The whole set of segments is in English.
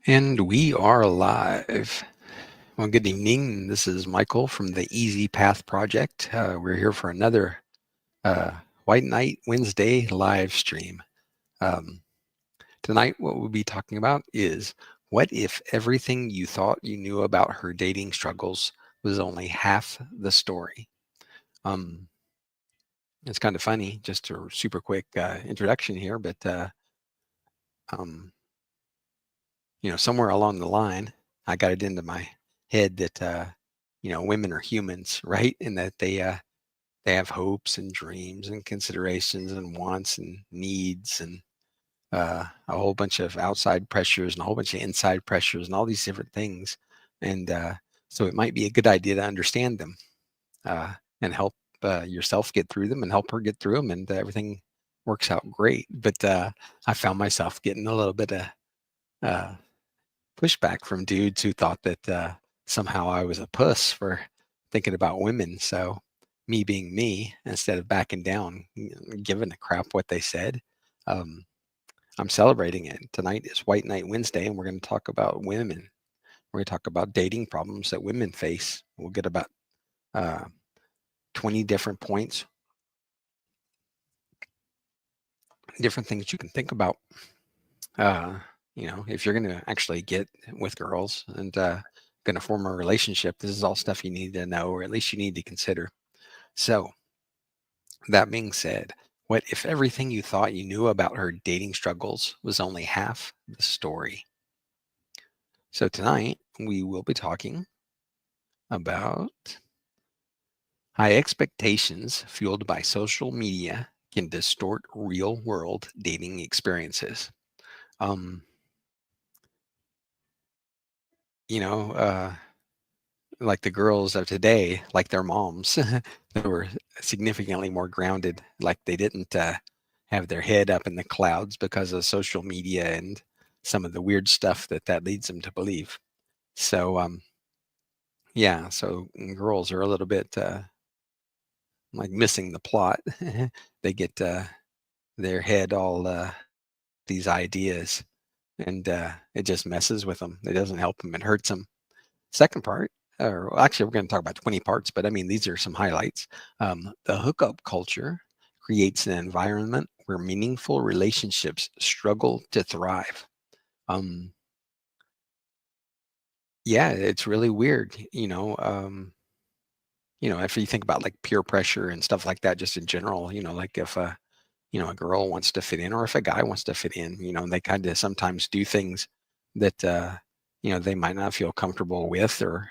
And we are live. Well, good evening. This is Michael from the Easy Path Project. We're here for another uh, White Night Wednesday live stream. Um, Tonight, what we'll be talking about is what if everything you thought you knew about her dating struggles was only half the story? Um, it's kind of funny, just a super quick introduction here, but um, somewhere along the line, I got it into my head that women are humans, right? And that they have hopes and dreams and considerations and wants and needs and a whole bunch of outside pressures and a whole bunch of inside pressures and all these different things. And so it might be a good idea to understand them and help yourself get through them and help her get through them, and everything works out great. But I found myself getting a little bit of uh, pushback from dudes who thought that somehow I was a puss for thinking about women. So, me being me, instead of backing down, giving a crap what they said, um, I'm celebrating it. Tonight is White Night Wednesday, and we're going to talk about women. We're going to talk about dating problems that women face. We'll get about uh, 20 different points, different things you can think about. If you're going to actually get with girls and going to form a relationship, this is all stuff you need to know, or at least you need to consider. So, that being said, what if everything you thought you knew about her dating struggles was only half the story? So, tonight we will be talking about high expectations fueled by social media can distort real world dating experiences. Um, you know, uh, like the girls of today, like their moms, they were significantly more grounded. Like they didn't have their head up in the clouds because of social media and some of the weird stuff that leads them to believe. So, yeah, so girls are a little bit like missing the plot. They get their head all these ideas, and it just messes with them. It doesn't help them. It hurts them. Second part, or actually, we're going to talk about 20 parts, but I mean, these are some highlights. The hookup culture creates an environment where meaningful relationships struggle to thrive. Um, yeah, it's really weird. If you think about like peer pressure and stuff like that, just in general, like if a girl wants to fit in, or if a guy wants to fit in, they kind of sometimes do things that they might not feel comfortable with, or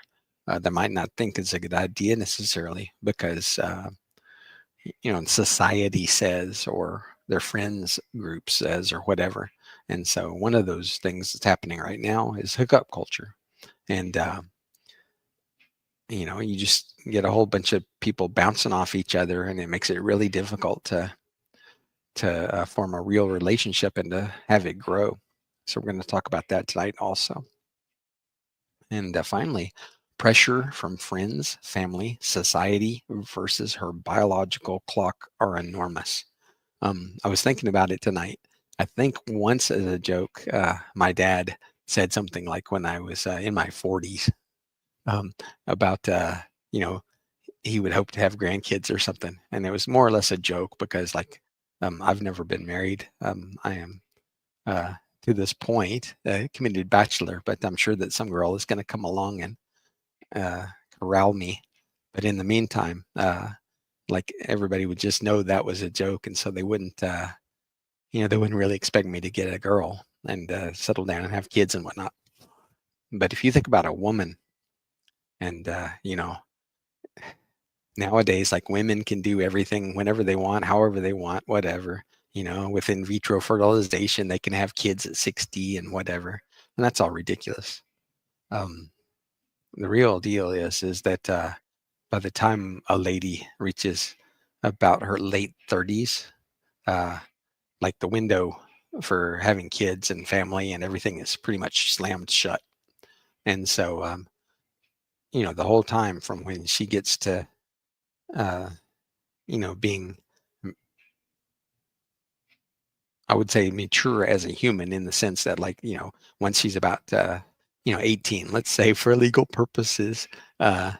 they might not think it's a good idea necessarily because society says, or their friends group says, or whatever. And so one of those things that's happening right now is hookup culture. And you just get a whole bunch of people bouncing off each other, and it makes it really difficult to form a real relationship and to have it grow. So we're going to talk about that tonight also. And finally, pressure from friends, family, society versus her biological clock are enormous. I was thinking about it tonight. I think once as a joke, my dad said something like when I was in my 40s, um, about, you know, he would hope to have grandkids or something. And it was more or less a joke because, like, I've never been married. I am, uh, to this point, a committed bachelor, but I'm sure that some girl is going to come along and uh, corral me. But in the meantime, like everybody would just know that was a joke, and so they wouldn't really expect me to get a girl and settle down and have kids and whatnot. But if you think about a woman, and nowadays, like women can do everything whenever they want, however they want, whatever. With in vitro fertilization, they can have kids at 60 and whatever, and that's all ridiculous. Um, the real deal is that by the time a lady reaches about her late 30s, uh, like the window for having kids and family and everything is pretty much slammed shut. And so, the whole time from when she gets to, being I would say mature as a human in the sense that, like, once she's about 18, let's say, for legal purposes, uh,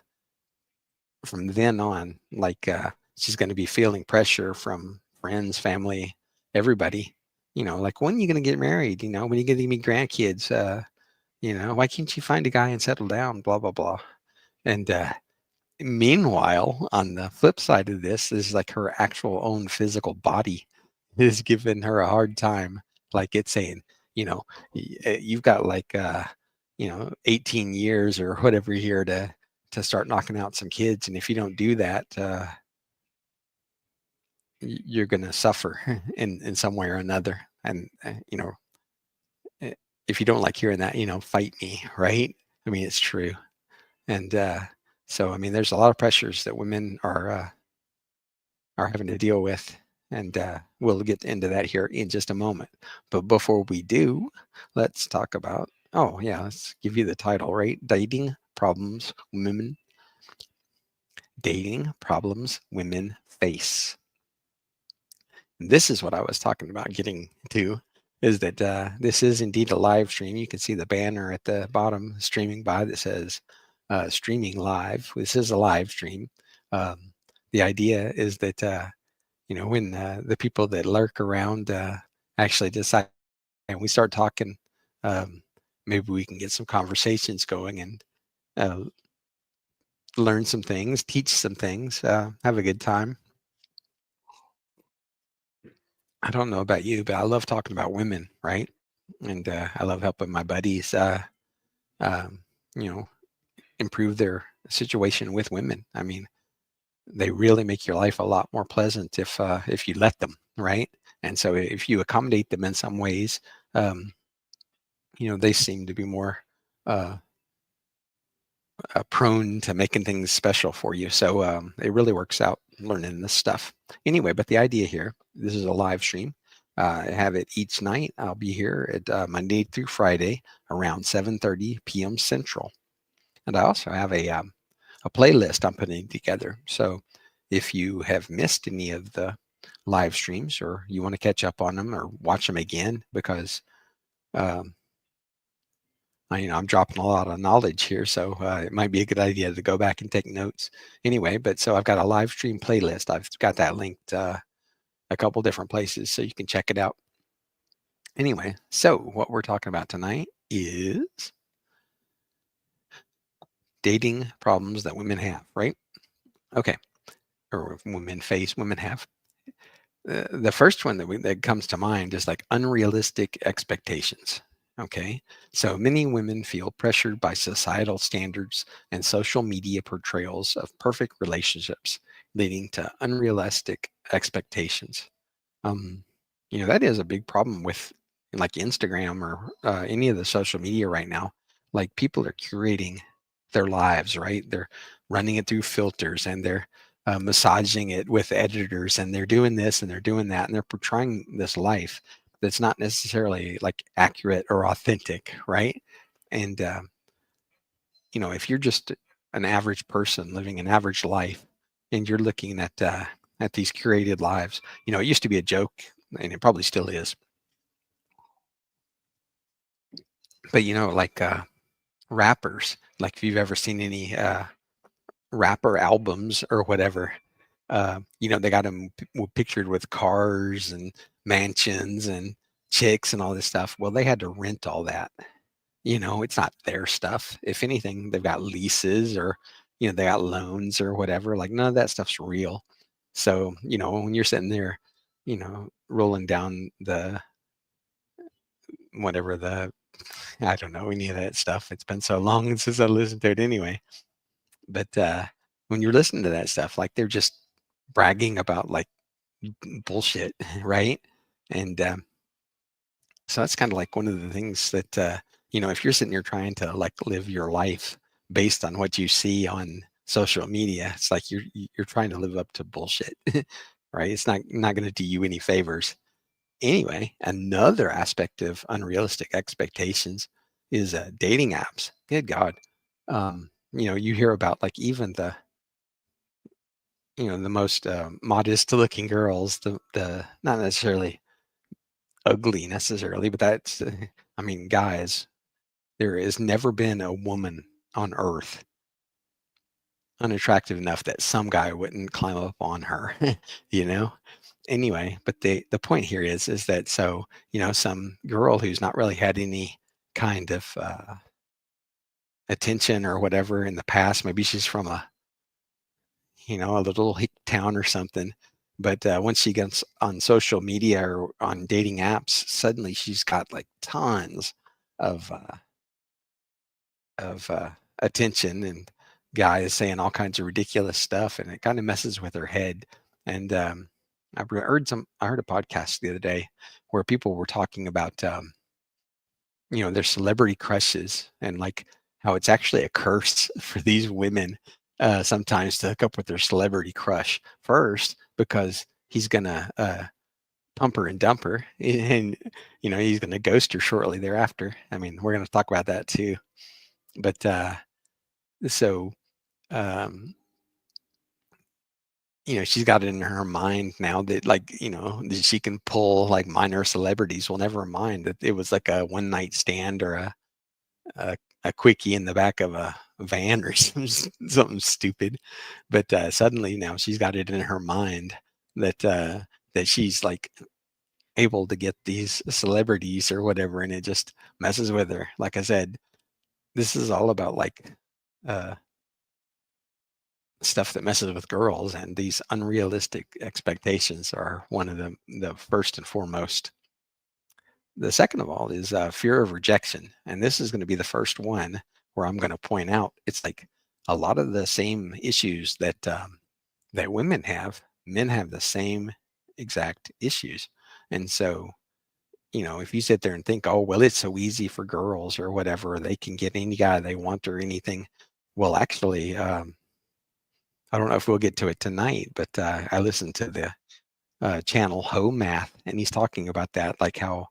from then on, like, she's going to be feeling pressure from friends, family, everybody. Like, when are you going to get married? When are you going to meet grandkids? Why can't you find a guy and settle down? Blah blah blah. And meanwhile, on the flip side of this is like her actual own physical body is giving her a hard time. Like, it's saying, you know, you've got like 18 years or whatever here to start knocking out some kids, and if you don't do that, you're going to suffer in some way or another. And eh, if you don't like hearing that, fight me, right? I mean, it's true. And so, I mean, there's a lot of pressures that women are having to deal with. And we'll get into that here in just a moment. But before we do, let's talk about, oh, yeah, let's give you the title, right? Dating problems women face. And this is what I was talking about getting to, is that this is indeed a live stream. You can see the banner at the bottom streaming by that says streaming live. This is a live stream. The idea is that when the people that lurk around actually decide and we start talking, um, maybe we can get some conversations going and uh, learn some things, teach some things, have a good time. I don't know about you, but I love talking about women, right? And I love helping my buddies, um, you know, improve their situation with women. I mean, they really make your life a lot more pleasant if you let them, right? And so if you accommodate them in some ways, um, they seem to be more uh, prone to making things special for you. So it really works out learning this stuff. Anyway, but the idea here, this is a live stream. I have it each night. I'll be here at Monday through Friday around 7:30 p.m. Central. And I also have a playlist I'm putting together. So if you have missed any of the live streams or you want to catch up on them or watch them again, because um, I'm dropping a lot of knowledge here, so it might be a good idea to go back and take notes. Anyway, but so I've got a live stream playlist. I've got that linked a couple different places, so you can check it out. Anyway, so what we're talking about tonight is dating problems that women have, right? Okay, or women face, women have. The first one that comes to mind is like unrealistic expectations. Okay, so many women feel pressured by societal standards and social media portrayals of perfect relationships, leading to unrealistic expectations. um, that is a big problem with like Instagram or any of the social media right now. Like, people are curating their lives, right? They're running it through filters and they're massaging it with editors, and they're doing this and they're doing that, and they're portraying this life that's not necessarily like accurate or authentic, right? And if you're just an average person living an average life and you're looking at these curated lives, it used to be a joke, and it probably still is. But like rappers, like if you've ever seen any rapper albums or whatever, they got them pictured with cars and mansions and chicks and all this stuff. Well, they had to rent all that. It's not their stuff. If anything, they've got leases or, they got loans or whatever. Like, none of that stuff's real. So, when you're sitting there, rolling down the whatever the I don't know any of that stuff. It's been so long since I listened to it anyway. But when you're listening to that stuff, like, they're just bragging about like bullshit, right? And so that's kind of like one of the things that if you're sitting here trying to like live your life based on what you see on social media, it's like you're trying to live up to bullshit, right? It's not going to do you any favors. Anyway, another aspect of unrealistic expectations is dating apps. Good God. You hear about like even the most modest looking girls, the not necessarily ugly necessarily, but that's, I mean, guys, there has never been a woman on earth unattractive enough that some guy wouldn't climb up on her, you know? Anyway, but the point here is that so, some girl who's not really had any kind of attention or whatever in the past, maybe she's from a little hick town or something. But once she gets on social media or on dating apps, suddenly she's got like tons of attention and guys saying all kinds of ridiculous stuff, and it kind of messes with her head. And I heard a podcast the other day where people were talking about their celebrity crushes and like how it's actually a curse for these women sometimes to hook up with their celebrity crush first because he's gonna pump her and dump her, and he's gonna ghost her shortly thereafter. I mean, we're gonna talk about that too. But so um, she's got it in her mind now that like that she can pull like minor celebrities. Well, never mind that it was like a one night stand or a, a quickie in the back of a van or something stupid. But suddenly now she's got it in her mind that that she's like able to get these celebrities or whatever, and it just messes with her. Like I said, this is all about like uh, stuff that messes with girls, and these unrealistic expectations are one of the first and foremost. The second of all is fear of rejection, and this is going to be the first one where I'm going to point out it's like a lot of the same issues that that women have, men have the same exact issues. And so if you sit there and think, oh well, it's so easy for girls or whatever, they can get any guy they want or anything. Well, actually, I don't know if we'll get to it tonight, but I listened to the channel Ho Math, and he's talking about that, like how,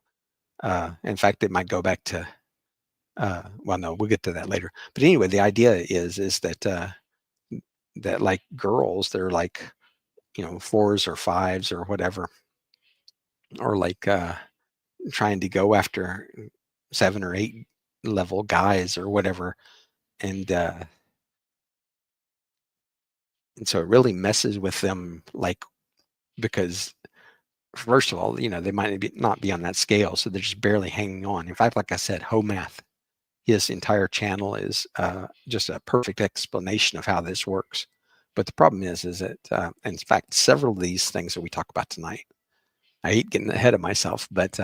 in fact, it might go back to, well, no, we'll get to that later. But anyway, the idea is that that like girls, they're like fours or fives or whatever, or like trying to go after 7 or 8 level guys or whatever, and and so it really messes with them, like because first of all, they might not be on that scale, so they're just barely hanging on. In fact, like I said, Homath, his entire channel is just a perfect explanation of how this works. But the problem is that, in fact, several of these things that we talk about tonight, I hate getting ahead of myself, but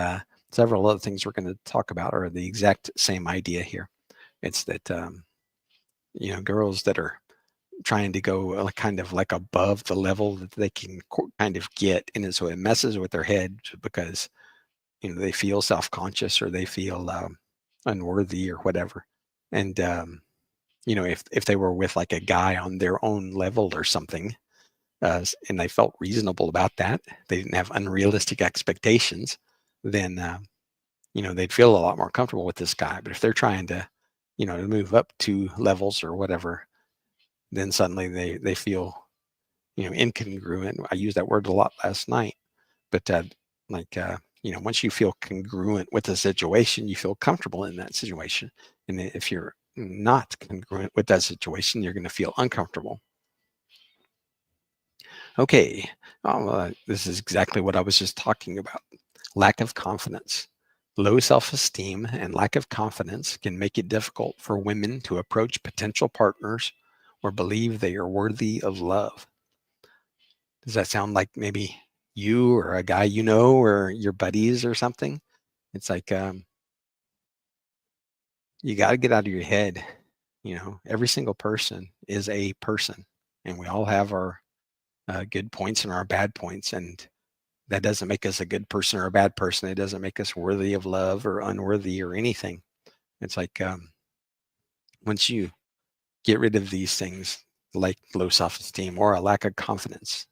several other things we're going to talk about are the exact same idea here. It's that, girls that are trying to go kind of like above the level that they can kind of get, and so it messes with their head because they feel self-conscious or they feel unworthy or whatever. And if they were with like a guy on their own level or something, and they felt reasonable about that, they didn't have unrealistic expectations, then they'd feel a lot more comfortable with this guy. But if they're trying to move up 2 levels or whatever, then suddenly they feel incongruent. I used that word a lot last night, but like once you feel congruent with the situation, you feel comfortable in that situation. And if you're not congruent with that situation, you're going to feel uncomfortable. Okay, this is exactly what I was just talking about. Lack of confidence. Low self-esteem and lack of confidence can make it difficult for women to approach potential partners or believe they are worthy of love. Does that sound like maybe you or a guy or your buddies or something? It's like you got to get out of your head. Every single person is a person, and we all have our good points and our bad points. And that doesn't make us a good person or a bad person. It doesn't make us worthy of love or unworthy or anything. It's like once you get rid of these things, like low self-esteem or a lack of confidence,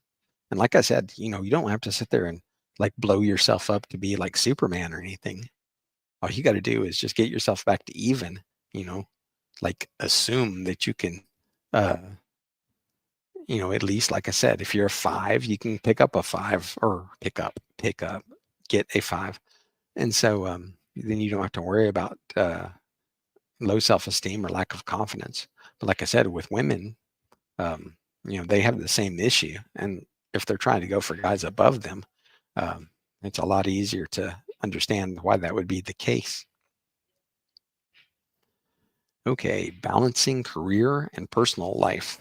and like I said, you don't have to sit there and like blow yourself up to be like Superman or anything. All you got to do is just get yourself back to even, you know, like assume that you can, uh, at least, like I said, if you're a 5, you can pick up a 5 or pick up, get a 5. And so then you don't have to worry about low self-esteem or lack of confidence. But like I said, with women, um, they have the same issue. And if they're trying to go for guys above them, um, it's a lot easier to understand why that would be the case. Okay, balancing career and personal life.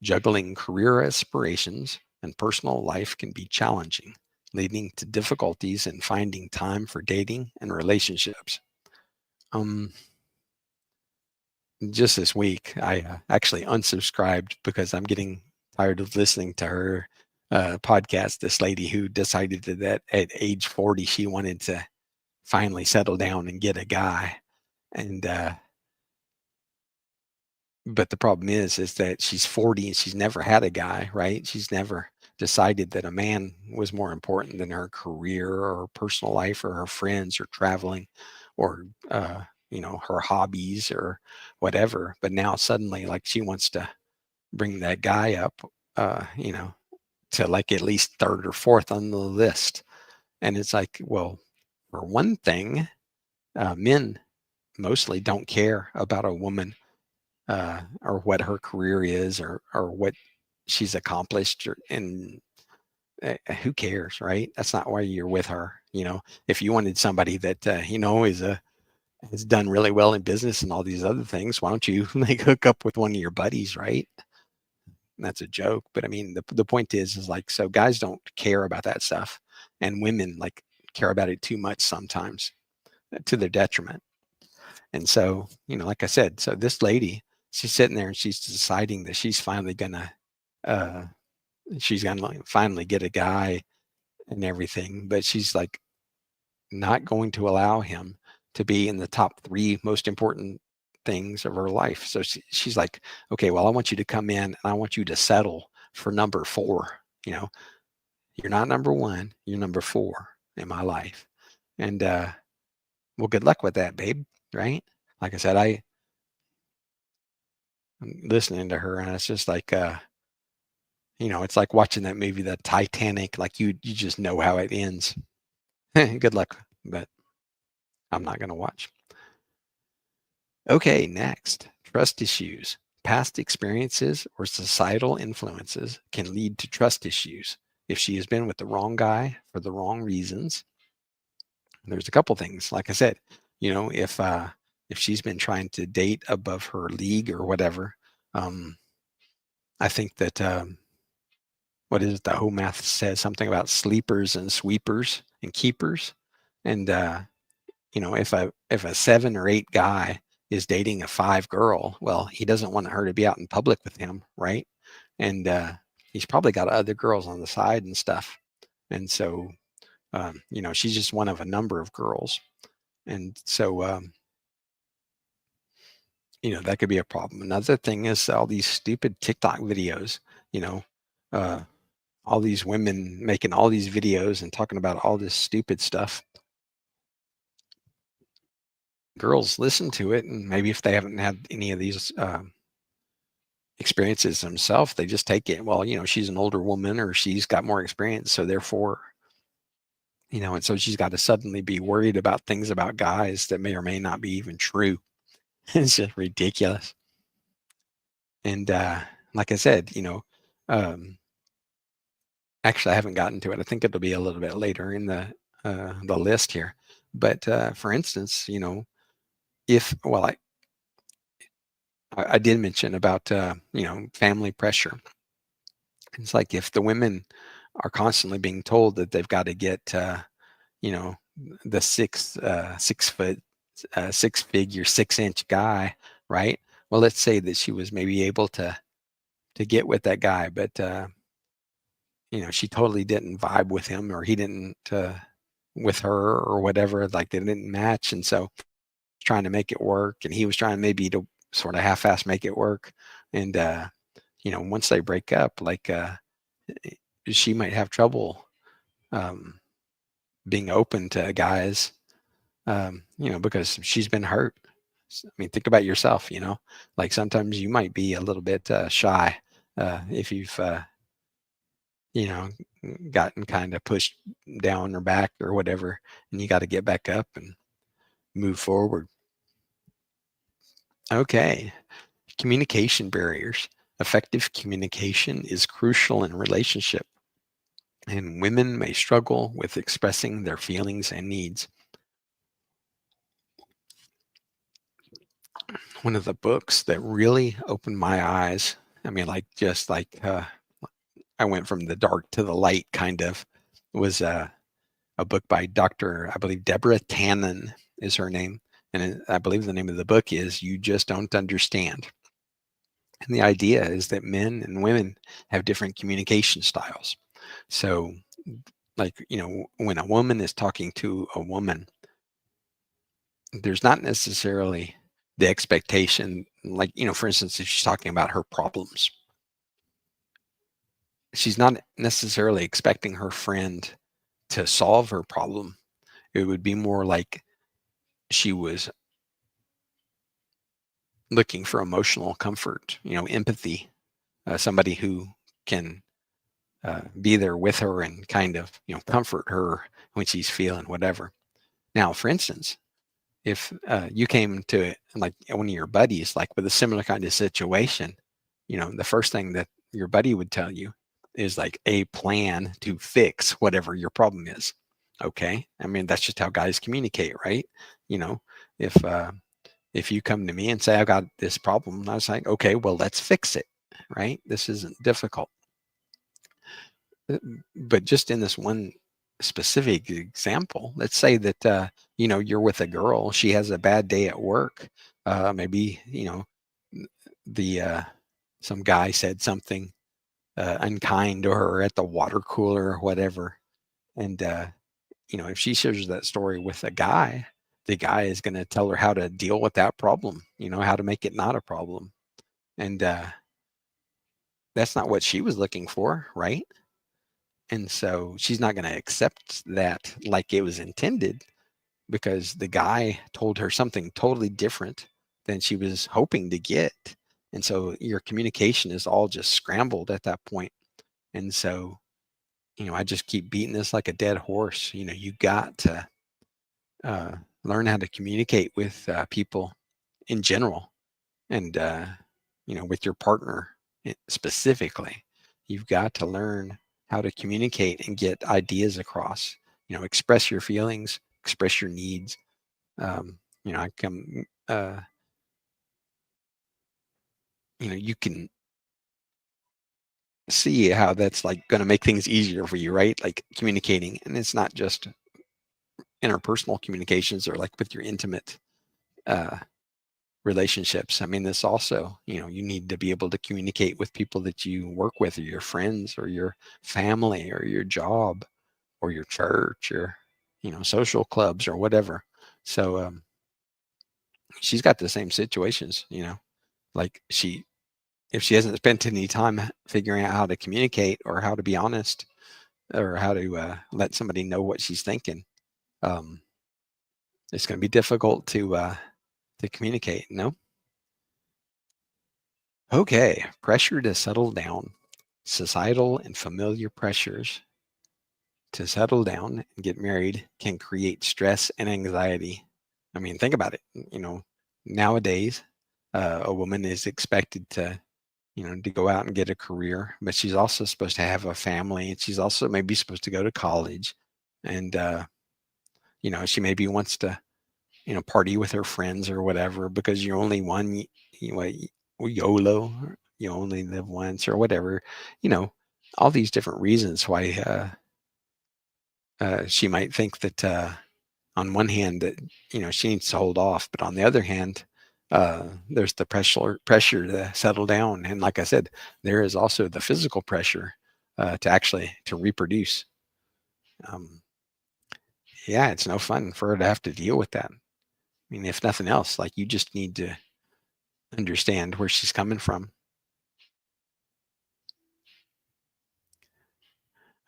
Juggling career aspirations and personal life can be challenging, leading to difficulties in finding time for dating and relationships. Um, just this week, I actually unsubscribed because I'm getting tired of listening to her podcast. This lady who decided that at age 40 she wanted to finally settle down and get a guy, and but the problem is that she's 40 and she's never had a guy, right? She's never decided that a man was more important than her career or her personal life or her friends or traveling or her hobbies or whatever. But now suddenly, like, she wants to bring that guy up, uh, you know, to like at least third or fourth on the list. And it's like, well, for one thing, men mostly don't care about a woman or what her career is or what she's accomplished and who cares, right? That's not why you're with her. If you wanted somebody that has done really well in business and all these other things, why don't you like hook up with one of your buddies, right? And that's a joke, but I mean the point is like, so guys don't care about that stuff, and women like care about it too much sometimes, to their detriment. And so, like I said, so this lady, she's sitting there and she's deciding that uh, she's gonna finally get a guy and everything, but she's like not going to allow him to be in the top three most important things of her life. So she's like, okay, well, I want you to come in and I want you to settle for number four. You know, you're not number one, you're number four in my life. And well, good luck with that, babe. Right? Like I said, I'm listening to her and it's just like it's like watching that movie, the Titanic. Like you just know how it ends. Good luck, but I'm not going to watch. Okay, next, trust issues. Past experiences or societal influences can lead to trust issues. If she has been with the wrong guy for the wrong reasons, there's a couple things. Like I said, if she's been trying to date above her league or whatever, I think that what is it? The whole math says something about sleepers and sweepers and keepers. And if a 7 or 8 guy is dating a 5 girl, well, he doesn't want her to be out in public with him, right? And he's probably got other girls on the side and stuff. And so, she's just one of a number of girls. And so, that could be a problem. Another thing is all these stupid TikTok videos, you know, uh, all these women making all these videos and talking about all this stupid stuff. Girls listen to it, and maybe if they haven't had any of these experiences themselves, they just take it, well, she's an older woman or she's got more experience, so therefore, and so she's got to suddenly be worried about things about guys that may or may not be even true. It's just ridiculous. And like I said, um, actually, I haven't gotten to it. I think it'll be a little bit later in the list here. But for instance, if well, I did mention about family pressure. It's like if the women are constantly being told that they've got to get you know the 6 foot 6 figure 6 inch guy, right? Well, let's say that she was maybe able to get with that guy, but she totally didn't vibe with him, or he didn't with her or whatever, like they didn't match, and so trying to make it work, and he was trying maybe to sort of half-ass make it work, and once they break up, like she might have trouble um, being open to guys, because she's been hurt. I mean, think about yourself, like sometimes you might be a little bit shy if you've you know, gotten kind of pushed down or back or whatever, and you got to get back up and move forward. Okay, communication barriers. Effective communication is crucial in a relationship, and women may struggle with expressing their feelings and needs. One of the books that really opened my eyes, I mean, like just like I went from the dark to the light kind of, was a book by Dr. I believe Deborah Tannen is her name. And I believe the name of the book is You Just Don't Understand. And the idea is that men and women have different communication styles. So, like, when a woman is talking to a woman, there's not necessarily the expectation, like, for instance, if she's talking about her problems, she's not necessarily expecting her friend to solve her problem. It would be more like she was looking for emotional comfort, empathy, somebody who can be there with her and kind of, comfort her when she's feeling whatever. Now, for instance, if you came to like one of your buddies, like with a similar kind of situation, the first thing that your buddy would tell you is like a plan to fix whatever your problem is. Okay. I mean, that's just how guys communicate, right? You know, if if you come to me and say, I've got this problem, and I was like, okay, well, let's fix it, right? This isn't difficult. But just in this one specific example, let's say that, you're with a girl, she has a bad day at work. Maybe, the, some guy said something unkind to her at the water cooler or whatever. And, if she shares that story with a guy, the guy is going to tell her how to deal with that problem, how to make it not a problem. And that's not what she was looking for, right? And so she's not going to accept that like it was intended because the guy told her something totally different than she was hoping to get. And so your communication is all just scrambled at that point. And so, I just keep beating this like a dead horse. You got to uh, learn how to communicate with people in general, and with your partner specifically. You've got to learn how to communicate and get ideas across. Express your feelings, express your needs. I can you can see how that's like going to make things easier for you, right? Like communicating, and it's not just interpersonal communications or like with your intimate uh, relationships. I mean, this also, you need to be able to communicate with people that you work with, or your friends, or your family, or your job, or your church, or social clubs, or whatever. So she's got the same situations. Like if she hasn't spent any time figuring out how to communicate or how to be honest or how to let somebody know what she's thinking, um, it's going to be difficult to communicate. No. Okay, pressure to settle down. Societal and familiar pressures to settle down and get married can create stress and anxiety. I mean, think about it. Nowadays, a woman is expected to go out and get a career, but she's also supposed to have a family, and she's also maybe supposed to go to college. And, she maybe wants to, party with her friends or whatever, because you're only one, YOLO, you only live once or whatever, you know, all these different reasons why she might think that on one hand that, she needs to hold off, but on the other hand, there's the pressure to settle down. And like I said, there is also the physical pressure to reproduce. Um, yeah, it's no fun for her to have to deal with that. I mean, if nothing else, like you just need to understand where she's coming from.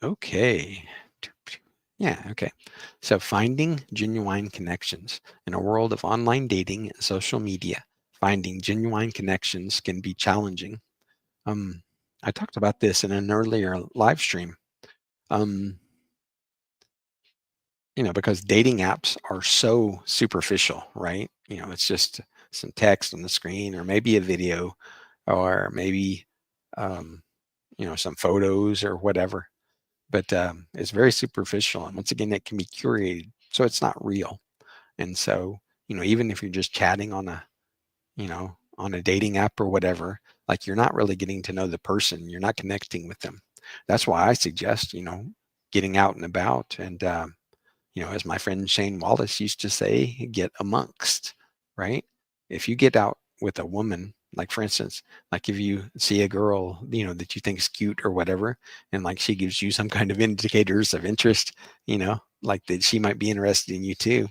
Okay. Yeah, okay. So finding genuine connections in a world of online dating and social media, finding genuine connections can be challenging. Um, I talked about this in an earlier live stream. Um, because dating apps are so superficial, right? It's just some text on the screen, or maybe a video, or maybe, um, some photos or whatever. But it's very superficial. And once again, it can be curated. So it's not real. And so, even if you're just chatting on a dating app or whatever, like, you're not really getting to know the person. You're not connecting with them. That's why I suggest, getting out and about, and as my friend Shane Wallace used to say, get amongst, right? If you get out with a woman, like, for instance, like, if you see a girl, that you think is cute or whatever, and like she gives you some kind of indicators of interest, like that she might be interested in you too.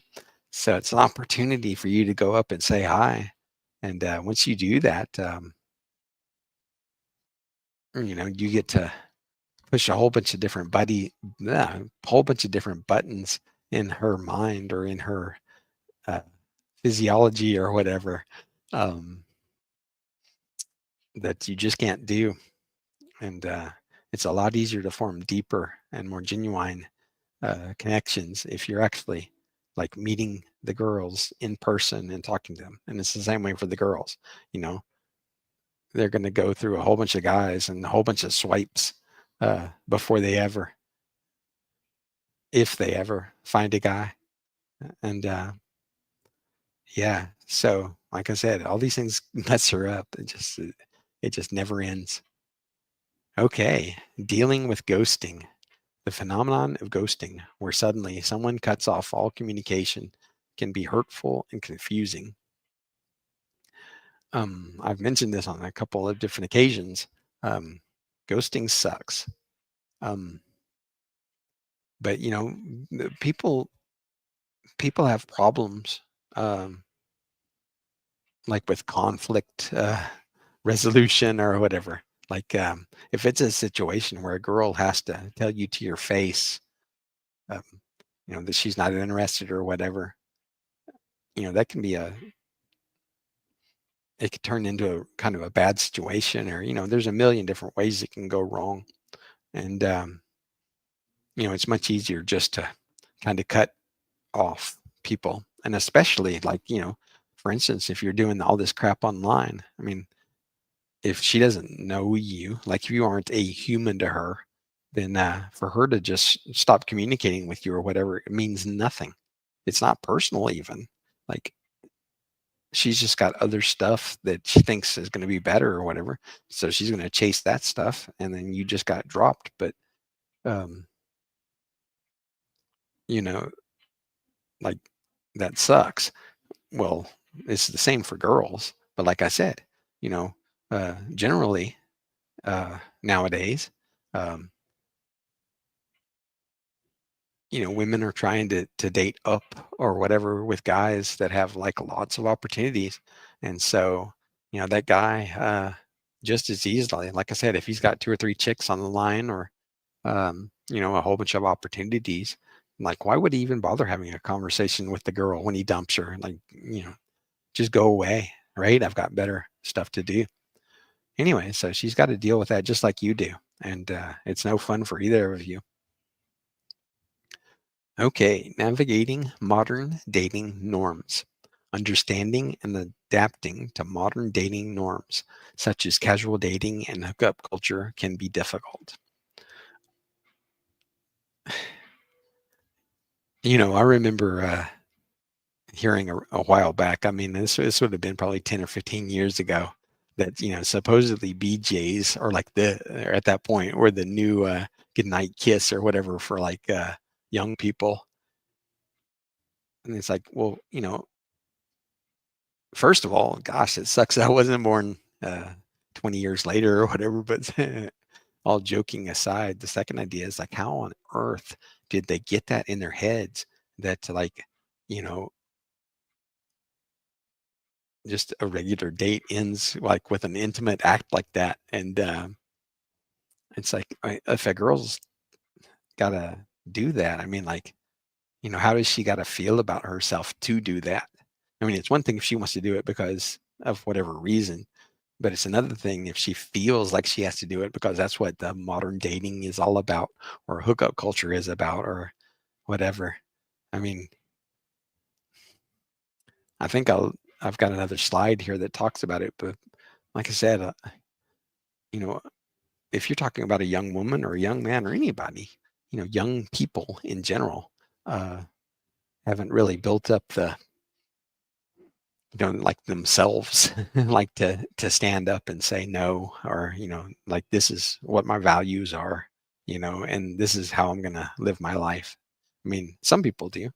So it's an opportunity for you to go up and say hi. And once you do that, you get to push a whole bunch of different whole bunch of different buttons in her mind, or in her uh, physiology or whatever, um, that you just can't do. And it's a lot easier to form deeper and more genuine connections if you're actually, like, meeting the girls in person and talking to them. And it's the same way for the girls. You know, they're going to go through a whole bunch of guys and a whole bunch of swipes before they ever, if they ever, find a guy. And yeah, so like I said, all these things mess her up. It just never ends. Okay, dealing with ghosting. The phenomenon of ghosting, where suddenly someone cuts off all communication, can be hurtful and confusing. I've mentioned this on a couple of different occasions. Um, Ghosting sucks. Um, but people have problems, um, like, with conflict resolution or whatever. Like, if it's a situation where a girl has to tell you to your face, um, that she's not interested or whatever, that can be it could turn into a kind of a bad situation, or there's a million different ways it can go wrong. And it's much easier just to kind of cut off people. And especially, like, for instance, if you're doing all this crap online, I mean, if she doesn't know you, like, if you aren't a human to her, then for her to just stop communicating with you or whatever, it means nothing. It's not personal even. Like, she's just got other stuff that she thinks is going to be better or whatever. So she's going to chase that stuff, and then you just got dropped. But, um, you know, like, that sucks. Well, it's the same for girls. But like I said, generally, nowadays, um, women are trying to date up or whatever with guys that have, like, lots of opportunities. And so, that guy, just as easily, like I said, if he's got two or three chicks on the line, or a whole bunch of opportunities, like, why would he even bother having a conversation with the girl when he dumps her? Like, just go away, right? I've got better stuff to do. Anyway, so she's got to deal with that just like you do. And it's no fun for either of you. Okay, navigating modern dating norms. Understanding and adapting to modern dating norms, such as casual dating and hookup culture, can be difficult. I remember hearing a while back. I mean, this would have been probably 10 or 15 years ago, that supposedly BJ's, or like or at that point, were the new goodnight kiss or whatever for, like, young people. And it's like, well, first of all, gosh, it sucks I wasn't born 20 years later or whatever. But all joking aside, the second idea is, like, how on earth did they get that in their heads, that, like, you know, just a regular date ends, like, with an intimate act like that? And it's like, if a girl's gotta do that, I mean, like, how does she gotta feel about herself to do that? I mean, it's one thing if she wants to do it because of whatever reason, But it's another thing if she feels like she has to do it because that's what the modern dating is all about, or hookup culture is about, or whatever. I mean, I think I've got another slide here that talks about it, but like I said, you know, if you're talking about a young woman or a young man or anybody, young people in general, uh, haven't really built up the, like themselves, like to stand up and say no, or like this is what my values are, and this is how I'm gonna live my life. I mean, some people do,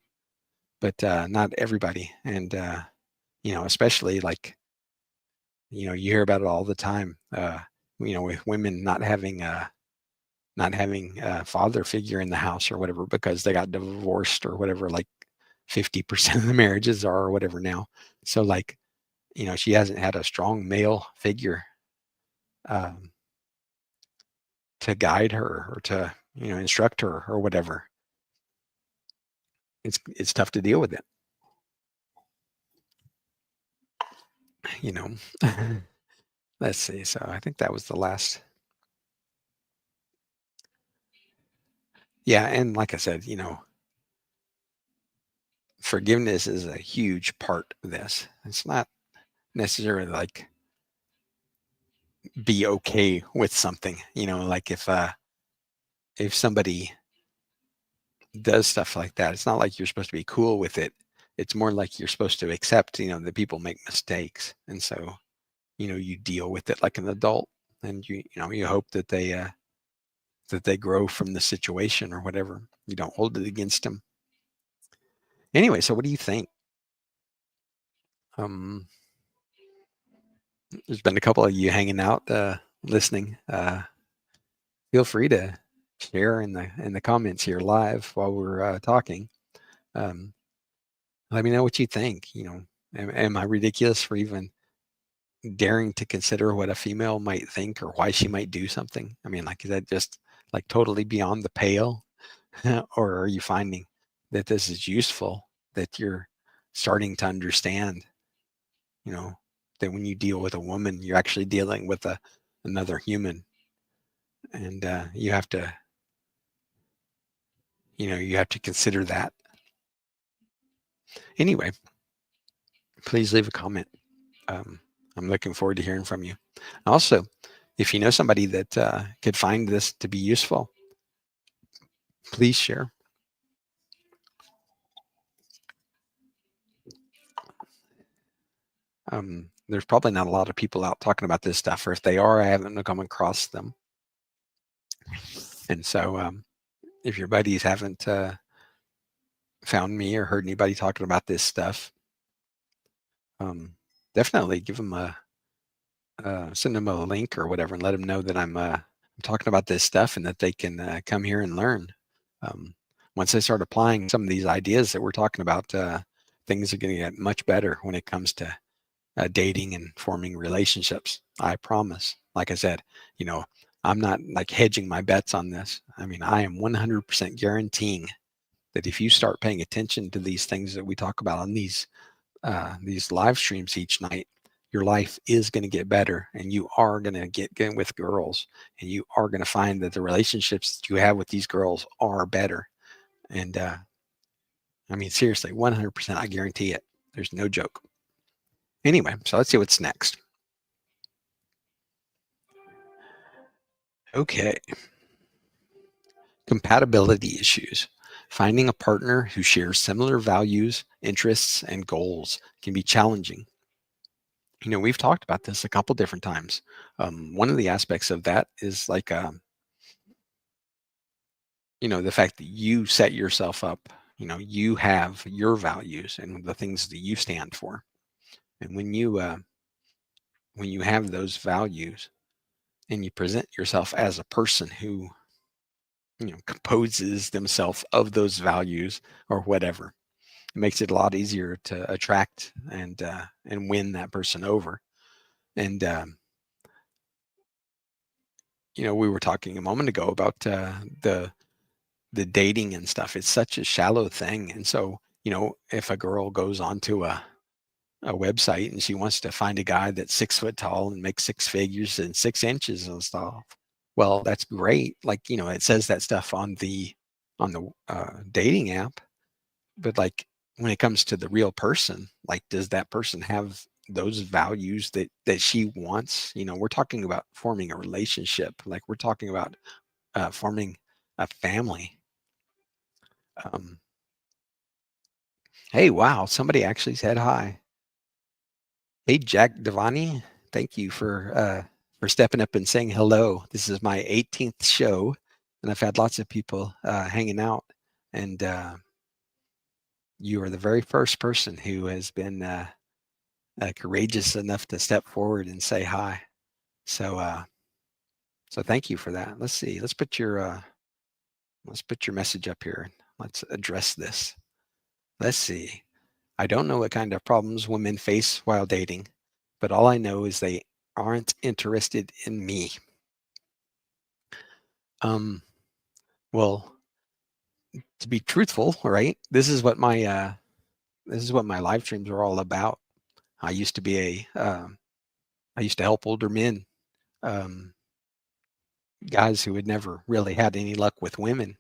but not everybody, and especially like you hear about it all the time. With women not having a father figure in the house or whatever because they got divorced or whatever, like 50% of the marriages are or whatever now. So like, she hasn't had a strong male figure um, to guide her or to, instruct her or whatever. It's tough to deal with it, you know. Let's see. So I think that was the last. Yeah, and like I said, forgiveness is a huge part of this. It's not necessarily like be okay with something, like if somebody does stuff like that, it's not like you're supposed to be cool with it. It's more like you're supposed to accept, that people make mistakes. And so, you deal with it like an adult, and you hope that they grow from the situation or whatever. You don't hold it against them. Anyway, so what do you think? Um, there's been a couple of you hanging out, listening. Feel free to share in the comments here live while we're talking. Um, Let me know what you think. Am I ridiculous for even daring to consider what a female might think or why she might do something? I mean, like, is that just like totally beyond the pale? Or are you finding that this is useful, that you're starting to understand, you know, that when you deal with a woman, you're actually dealing with another human, and you have to consider that. Anyway, please leave a comment. Um, I'm looking forward to hearing from you. Also, if you know somebody that could find this to be useful, please share. There's probably not a lot of people out talking about this stuff, or if they are, I haven't come across them. And so, if your buddies haven't found me or heard anybody talking about this stuff, definitely give them send them a link or whatever, and let them know that I'm talking about this stuff and that they can come here and learn. Um, Once they start applying some of these ideas that we're talking about, things are going to get much better when it comes to dating and forming relationships. I promise. Like I said, I'm not like hedging my bets on this. I mean, I am 100% guaranteeing that if you start paying attention to these things that we talk about on these live streams each night, your life is going to get better, and you are going to get with girls, and you are going to find that the relationships that you have with these girls are better. And I mean, seriously, 100%, I guarantee it. There's no joke. Anyway, so let's see what's next. Okay. Compatibility issues. Finding a partner who shares similar values, interests, and goals can be challenging. We've talked about this a couple different times. One of the aspects of that is like, the fact that you set yourself up, you have your values and the things that you stand for. And when you have those values and you present yourself as a person who, composes themselves of those values or whatever, it makes it a lot easier to attract and win that person over. And we were talking a moment ago about the dating and stuff. It's such a shallow thing, and so if a girl goes onto a website and she wants to find a guy that's 6 foot tall and makes six figures and 6 inches and stuff. Well, that's great. Like, it says that stuff on the dating app, but like when it comes to the real person, like does that person have those values that she wants? We're talking about forming a relationship. Like we're talking about forming a family. Um, hey, wow, somebody actually said hi. Hey, Jack Devani, thank you for stepping up and saying hello. This is my 18th show, and I've had lots of people hanging out, and you are the very first person who has been courageous enough to step forward and say hi. So thank you for that. Let's see. Let's put your message up here. Let's address this. Let's see. I don't know what kind of problems women face while dating, but all I know is they aren't interested in me. Um, well, to be truthful, right? This is what my live streams are all about. I used to be I used to help older men, um, guys who had never really had any luck with women,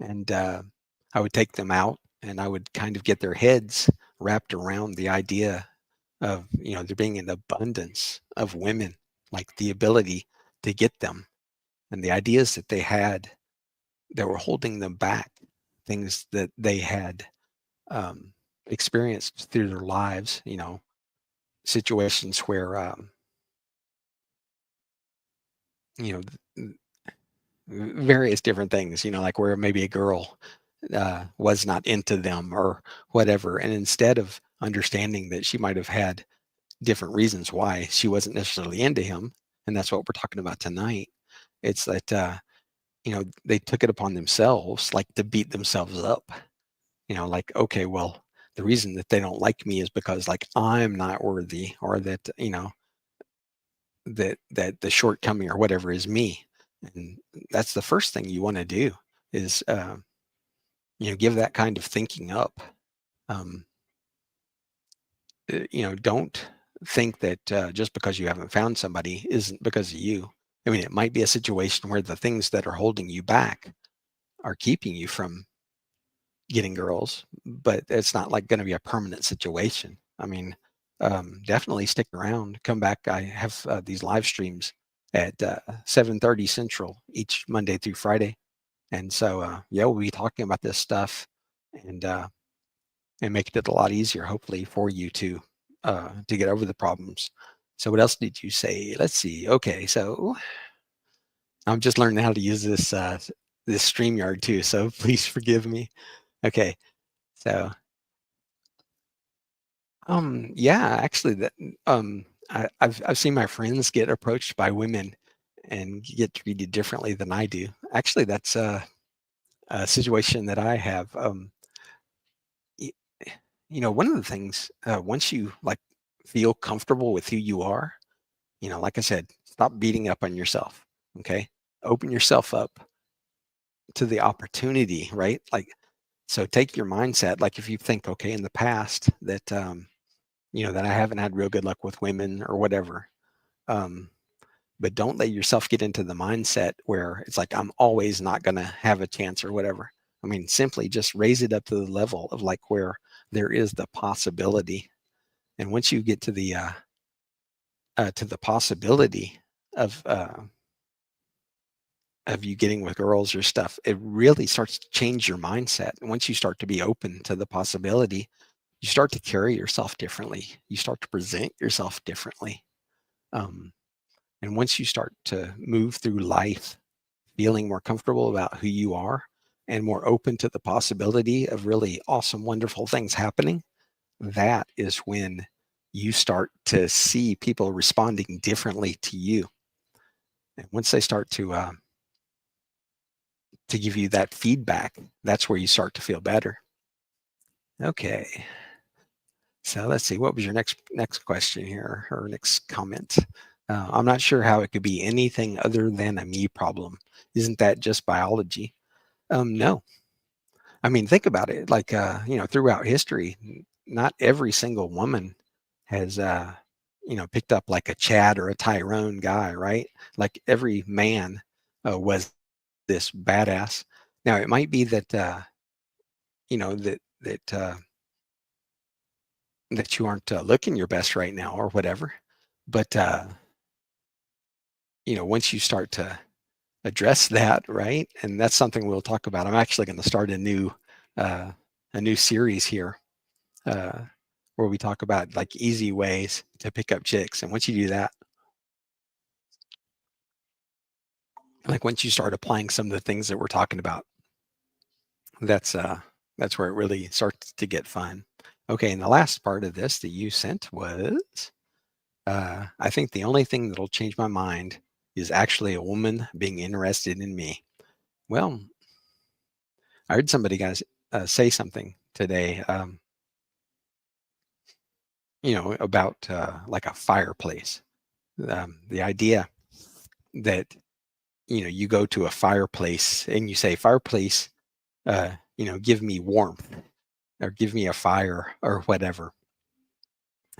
and I would take them out and I would kind of get their heads wrapped around the idea of there being an abundance of women, like the ability to get them, and the ideas that they had that were holding them back, things that they had um, experienced through their lives, situations where you know various different things, like where maybe a girl was not into them or whatever, and instead of understanding that she might have had different reasons why she wasn't necessarily into him, and that's what we're talking about tonight. It's that they took it upon themselves, like to beat themselves up. Like, okay, well, the reason that they don't like me is because like I'm not worthy, or that that the shortcoming or whatever is me. And that's the first thing you want to do is give that kind of thinking up. um, don't think that just because you haven't found somebody isn't because of you. I mean, it might be a situation where the things that are holding you back are keeping you from getting girls, but it's not like going to be a permanent situation. I mean, definitely stick around, come back. I have these live streams at 7:30 Central each Monday through Friday, and so yeah, we'll be talking about this stuff and making it a lot easier, hopefully, for you to get over the problems. So, what else did you say? Let's see. Okay, so I'm just learning how to use this StreamYard too, so please forgive me. Okay, so yeah, actually, I've seen my friends get approached by women and get treated differently than I do. Actually, that's a situation that I have. Y- One of the things once you like feel comfortable with who you are, like I said, stop beating up on yourself. Okay, open yourself up to the opportunity, right? Like, so take your mindset. Like, if you think, okay, in the past that that I haven't had real good luck with women or whatever. Um, but don't let yourself get into the mindset where it's like I'm always not going to have a chance or whatever. I mean, simply just raise it up to the level of like where there is the possibility. And once you get to the possibility of you getting with girls or stuff, it really starts to change your mindset. And once you start to be open to the possibility, you start to carry yourself differently. You start to present yourself differently. Um, and once you start to move through life feeling more comfortable about who you are and more open to the possibility of really awesome, wonderful things happening, that is when you start to see people responding differently to you. And once they start to give you that feedback, that's where you start to feel better. Okay. So let's see. What was your next question here, or next comment? I'm not sure how it could be anything other than a me problem. Isn't that just biology? No. I mean, think about it. Like throughout history, not every single woman has picked up like a Chad or a Tyrone guy, right? Like every man was this badass. Now it might be that that you aren't looking your best right now or whatever, but once you start to address that, right, and that's something we'll talk about. I'm actually going to start uh, a new series here uh, where we talk about like easy ways to pick up chicks. And once you do that, like once you start applying some of the things that we're talking about, that's uh that's where it really starts to get fun. Okay, and the last part of this that you sent was I think the only thing that'll change my mind is actually a woman being interested in me. Well, I heard somebody guys say something today, about like a fireplace. The idea that you go to a fireplace and you say, "Fireplace, give me warmth or give me a fire or whatever."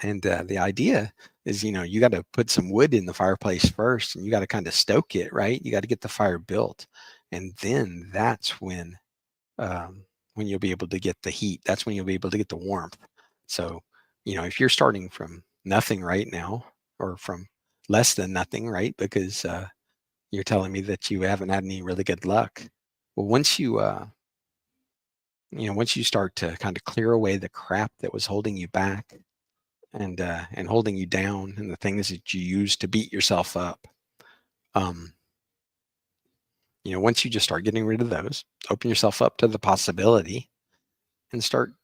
And the idea is, you got to put some wood in the fireplace first, and you got to kind of stoke it, right? You got to get the fire built, and then that's when you'll be able to get the heat. That's when you'll be able to get the warmth. So, if you're starting from nothing right now, or from less than nothing, right? Because you're telling me that you haven't had any really good luck. Well, once you start to kind of clear away the crap that was holding you back and holding you down, and the things that you use to beat yourself up, um, once you just start getting rid of those, open yourself up to the possibility, and start,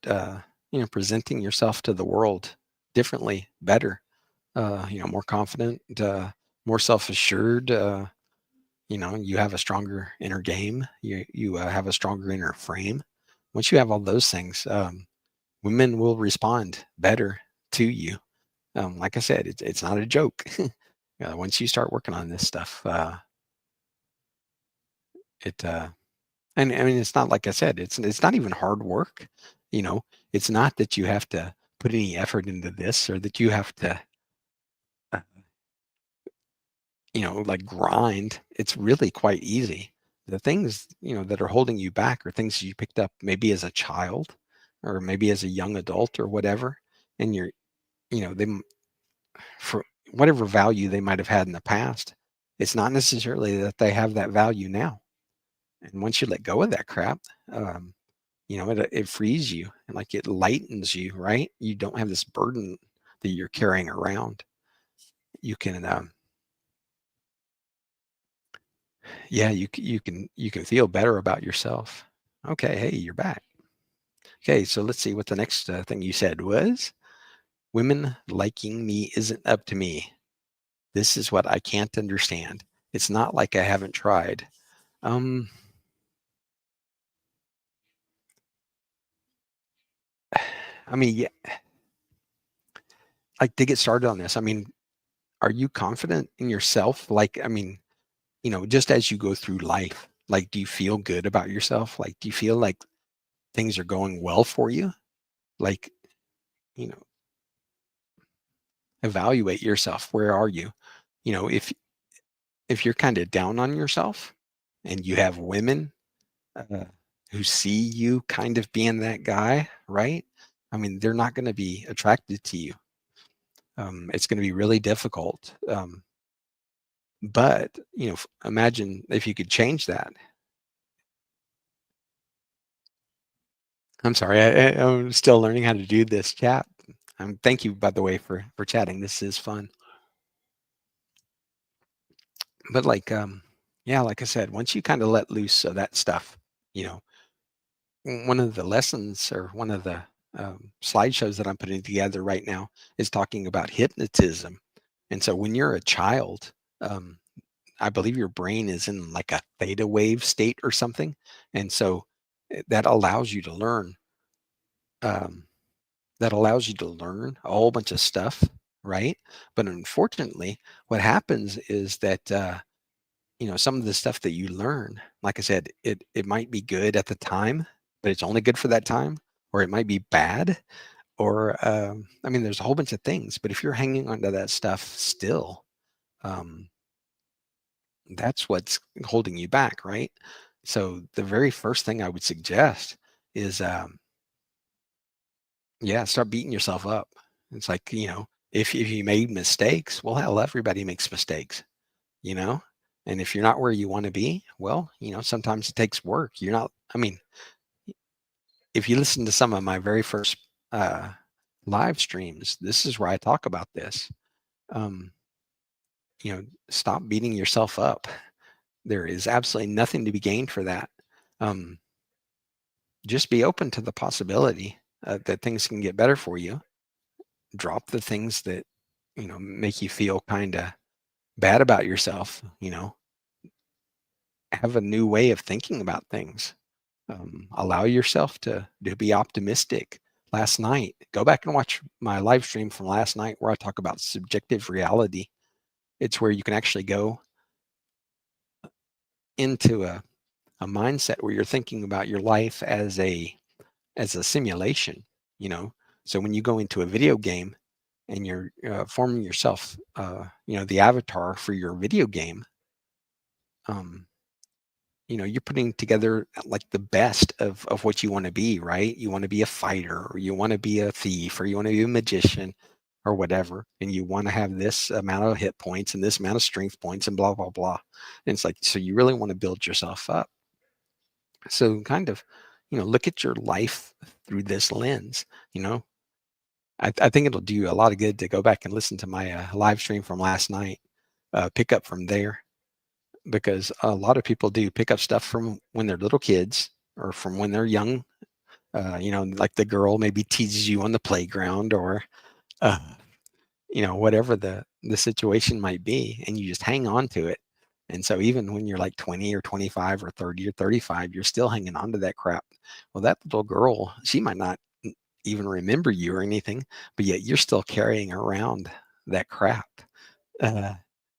presenting yourself to the world differently, better, more confident, more self-assured. You have a stronger inner game. You have a stronger inner frame. Once you have all those things, women will respond better to you. Like I said, it's not a joke. Once you start working on this stuff, it and I mean it's not like I said, it's not even hard work. You know, it's not that you have to put any effort into this or that you have to, uh, like grind. It's really quite easy. The things that are holding you back are things you picked up maybe as a child or maybe as a young adult or whatever, and they for whatever value they might have had in the past, it's not necessarily that they have that value now. And once you let go of that crap, um, it frees you and like it lightens you, right? You don't have this burden that you're carrying around. You can, yeah, you can feel better about yourself. Okay, hey, you're back. Okay, so let's see what the next thing you said was. Women liking me isn't up to me. This is what I can't understand. It's not like I haven't tried. Um, I mean, yeah, like to get started on this, I mean, are you confident in yourself? Like, I mean, just as you go through life, like, do you feel good about yourself? Like, do you feel like things are going well for you? Like, you know, evaluate yourself. Where are you? If you're kind of down on yourself and you have women uh, who see you kind of being that guy, right? I mean, they're not going to be attracted to you. It's going to be really difficult. But imagine if you could change that. I'm sorry, I'm still learning how to do this chat. Thank you, by the way, for chatting. This is fun. But like, yeah, like I said, once you kind of let loose of that stuff, you know, one of the lessons or one of the slideshows that I'm putting together right now is talking about hypnotism. And so when you're a child, um, I believe your brain is in like a theta wave state or something. And so that allows you to learn. Um, that allows you to learn a whole bunch of stuff, right? But unfortunately, what happens is that some of the stuff that you learn, like I said, it might be good at the time, but it's only good for that time, or it might be bad, Or, I mean, there's a whole bunch of things, but if you're hanging onto that stuff still, um, that's what's holding you back, right? So the very first thing I would suggest is, yeah, start beating yourself up. It's like, if you made mistakes, well, hell, everybody makes mistakes, you know? And if you're not where you want to be, well, sometimes it takes work. You're not, I mean, if you listen to some of my very first uh, live streams, this is where I talk about this. Um, Stop beating yourself up. There is absolutely nothing to be gained for that. Um, just be open to the possibility that things can get better for you. Drop the things that make you feel kind of bad about yourself. Have a new way of thinking about things. Allow yourself to be optimistic. Last night, go back and watch my live stream from last night where I talk about subjective reality. It's where you can actually go into a mindset where you're thinking about your life as a simulation. you know so when you go into a video game and you're forming yourself, the avatar for your video game, um, you're putting together like the best of what you want to be, right? You want to be a fighter, or you want to be a thief, or you want to be a magician, or whatever, and you want to have this amount of hit points and this amount of strength points and blah blah blah. And it's like, so you really want to build yourself up. So kind of, look at your life through this lens. you know I think it'll do you a lot of good to go back and listen to my live stream from last night. Pick up from there, because a lot of people do pick up stuff from when they're little kids or from when they're young. Like the girl maybe teases you on the playground, or uh, whatever the situation might be, and you just hang on to it. And so even when you're like 20 or 25 or 30 or 35, you're still hanging on to that crap. Well, that little girl, she might not even remember you or anything, but yet you're still carrying around that crap. Uh,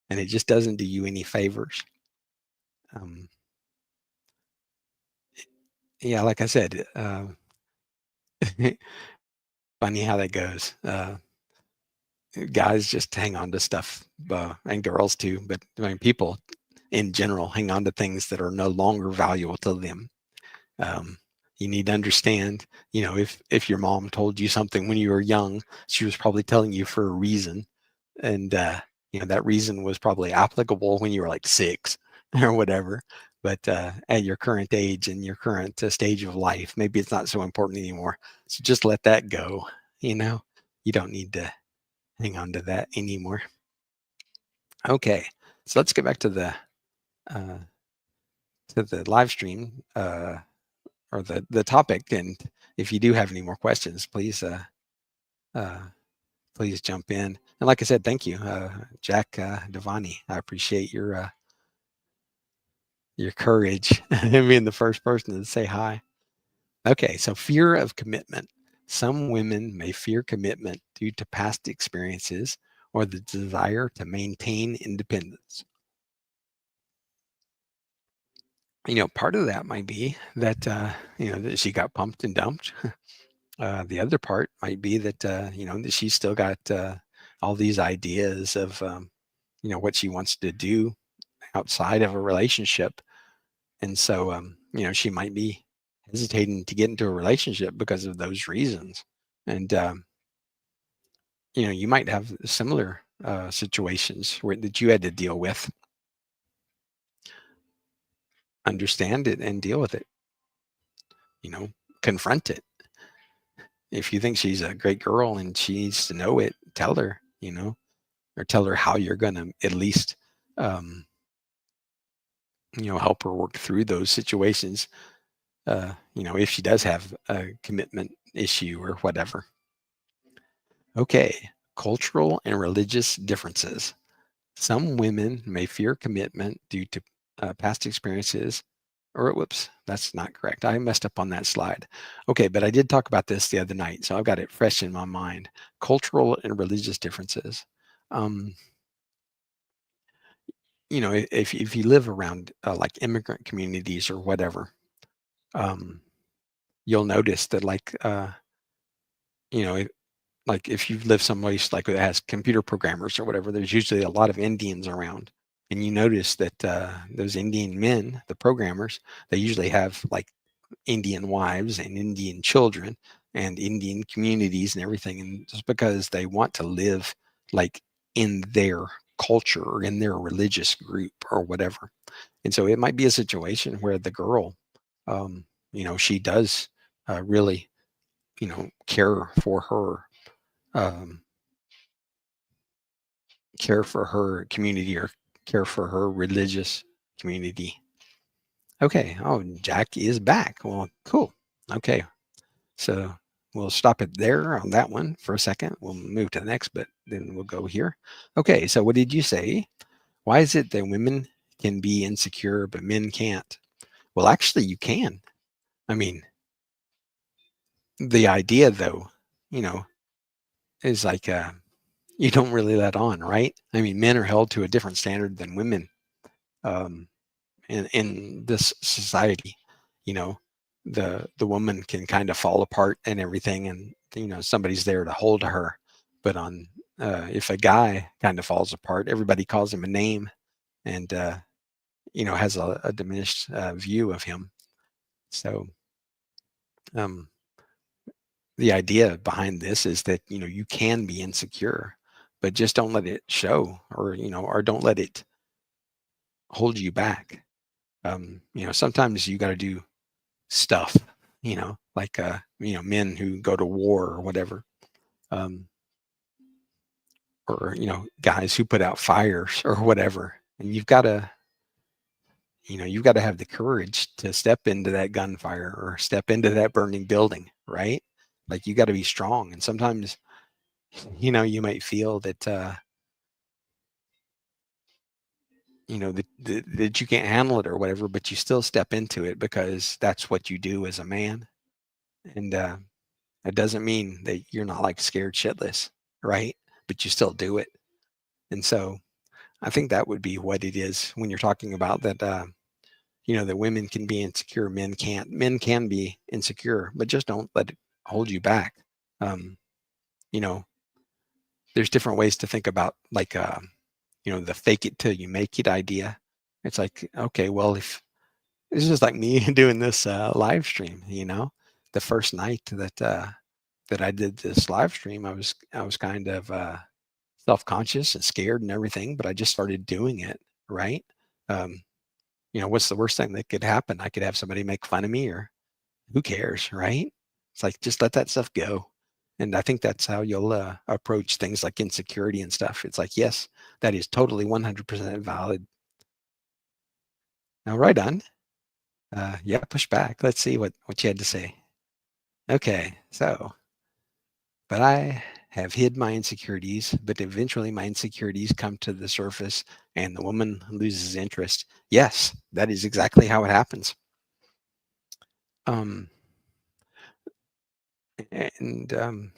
and it just doesn't do you any favors. Um, yeah, like I said, funny how that goes. Guys just hang on to stuff, and girls too, but I mean, people in general hang on to things that are no longer valuable to them. Um, you need to understand, if your mom told you something when you were young, she was probably telling you for a reason. And that reason was probably applicable when you were like 6 or whatever. But at your current age and your current stage of life, maybe it's not so important anymore. So just let that go. You don't need to hang on to that anymore. Okay, so let's get back uh, to the live stream, or the topic. And if you do have any more questions, uh, please jump in. And like I said, thank you, Jack Devani. I appreciate your courage in being the first person to say hi. Okay, so fear of commitment. Some women may fear commitment due to past experiences or the desire to maintain independence. Part of that might be that, that she got pumped and dumped. The other part might be that, that she's still got all these ideas of, what she wants to do outside of a relationship. And so, she might be hesitating to get into a relationship because of those reasons. And, you might have similar situations that you had to deal with. Understand it and deal with it, confront it. If you think she's a great girl and she needs to know it, tell her, or tell her how you're going to at least, um, help her work through those situations. If she does have a commitment issue or whatever. Okay, cultural and religious differences. Some women may fear commitment due to past experiences. Or whoops, that's not correct. I messed up on that slide. Okay, but I did talk about this the other night, so I've got it fresh in my mind. Cultural and religious differences. Um, if you live around like immigrant communities or whatever, um, you'll notice that, like, you know, like if you've lived someplace like that has computer programmers or whatever, there's usually a lot of Indians around. And you notice that those Indian men, the programmers, they usually have like Indian wives and Indian children and Indian communities and everything. And just because they want to live like in their culture or in their religious group or whatever. And so it might be a situation where the girl, she does really, um, care for her community or care for her religious community. Okay. Oh, Jack is back. Well, cool. Okay. So we'll stop it there on that one for a second. We'll move to the next, but then we'll go here. Okay. So what did you say? Why is it that women can be insecure, but men can't? Well, actually, you can. I mean, the idea, though, you know, is like you don't really let on, right? I mean, men are held to a different standard than women. Um, in this society, you know, the woman can kind of fall apart and everything, and somebody's there to hold her. But on if a guy kind of falls apart, everybody calls him a name and has a diminished view of him. So um, the idea behind this is that you can be insecure, but just don't let it show, or don't let it hold you back. Sometimes you got to do stuff, like men who go to war or whatever, um, or guys who put out fires or whatever. And you've got to have the courage to step into that gunfire or step into that burning building, right? Like you got to be strong. And sometimes you might feel that that you can't handle it or whatever, but you still step into it because that's what you do as a man. And it doesn't mean that you're not like scared shitless, right? But you still do it. And so I think that would be what it is when you're talking about that, that women can be insecure, men can't. Men can be insecure, but just don't let it hold you back. Um, you know, there's different ways to think about like, the fake it till you make it idea. It's like, okay, well, if this is like me doing this live stream, the first night that I did this live stream, I was kind of self-conscious and scared and everything, but I just started doing it, right? Um, what's the worst thing that could happen? I could have somebody make fun of me, or who cares, right? It's like just let that stuff go. And I think that's how you'll approach things like insecurity and stuff. It's like, yes, that is totally 100% valid. Now, right on. Yeah, push back. Let's see what you had to say. Okay, so but I have hid my insecurities, but eventually my insecurities come to the surface and the woman loses interest. Yes, that is exactly how it happens. Um, and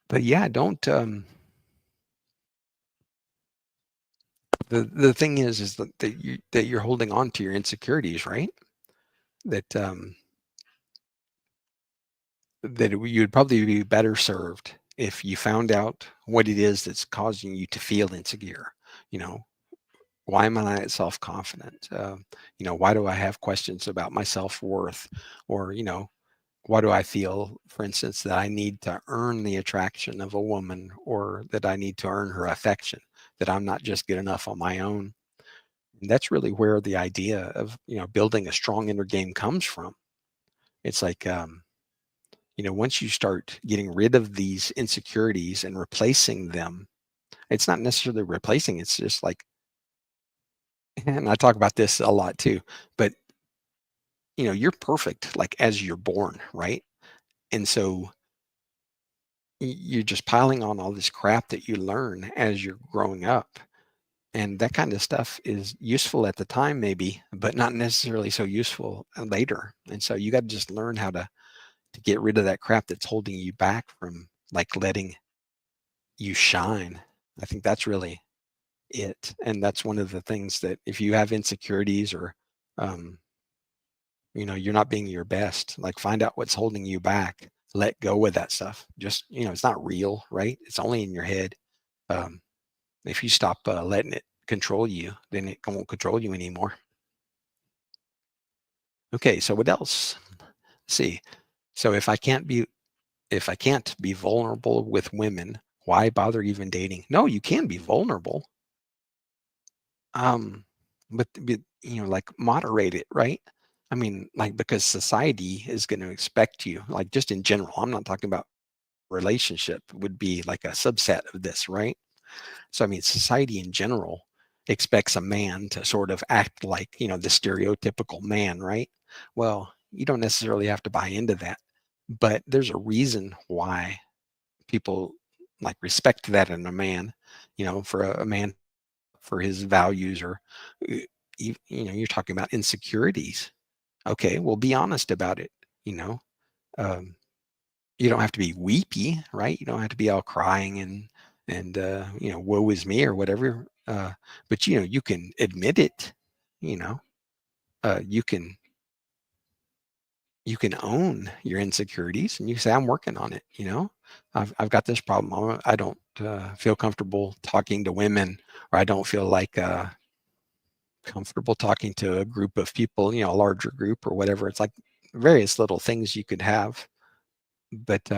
but yeah, don't the thing is that you're holding on to your insecurities, right? That you'd probably be better served if you found out what it is that's causing you to feel insecure. You know, why am I not self-confident? Why do I have questions about my self-worth? Or, why do I feel, for instance, that I need to earn the attraction of a woman, or that I need to earn her affection, that I'm not just good enough on my own? And that's really where the idea of, building a strong inner game comes from. It's like, once you start getting rid of these insecurities and replacing them, it's not necessarily replacing, it's just like, and I talk about this a lot too, but you're perfect like as you're born, right? And so you're just piling on all this crap that you learn as you're growing up. And that kind of stuff is useful at the time, maybe, but not necessarily so useful later. And so you got to just learn how to get rid of that crap that's holding you back from like letting you shine. I think that's really it. And that's one of the things that if you have insecurities, or you're not being your best, like find out what's holding you back let go of that stuff. Just, it's not real, right? It's only in your head. Um, if you stop letting it control you, then it won't control you anymore. Okay, so what else? Let's see. So if I can't be vulnerable with women, why bother even dating? No, you can be vulnerable. Um, but like moderate it, right? I mean, like because society is going to expect you, like just in general. I'm not talking about relationship would be like a subset of this, right? So I mean, society in general expects a man to sort of act like, the stereotypical man, right? Well, you don't necessarily have to buy into that, but there's a reason why people like respect that in a man, for a man, for his values, or uh, you're talking about insecurities. Okay, well, be honest about it. You know, um, you don't have to be weepy, right? You don't have to be all crying and woe is me or whatever. But you can admit it. You know, you can own your insecurities, and you say, I'm working on it. I've got this problem. I don't feel comfortable talking to women, or I don't feel like comfortable talking to a group of people, a larger group or whatever. It's like various little things you could have, but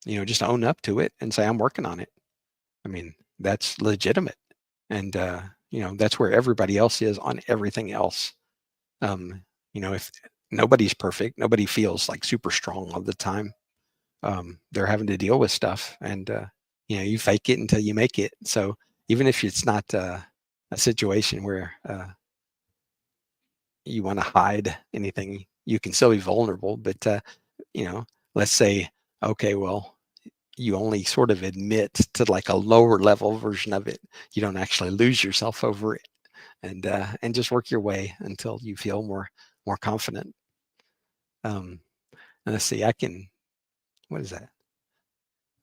just own up to it and say, I'm working on it. I mean, that's legitimate. And that's where everybody else is on everything else. If nobody's perfect, nobody feels like super strong all the time. They're having to deal with stuff, and you fake it until you make it. So even if it's not a situation where you want to hide anything, you can still be vulnerable. But you know, let's say, okay, well, you only sort of admit to like a lower level version of it. You don't actually lose yourself over it, and just work your way until you feel more confident. Um, and let's see, I can. What is that?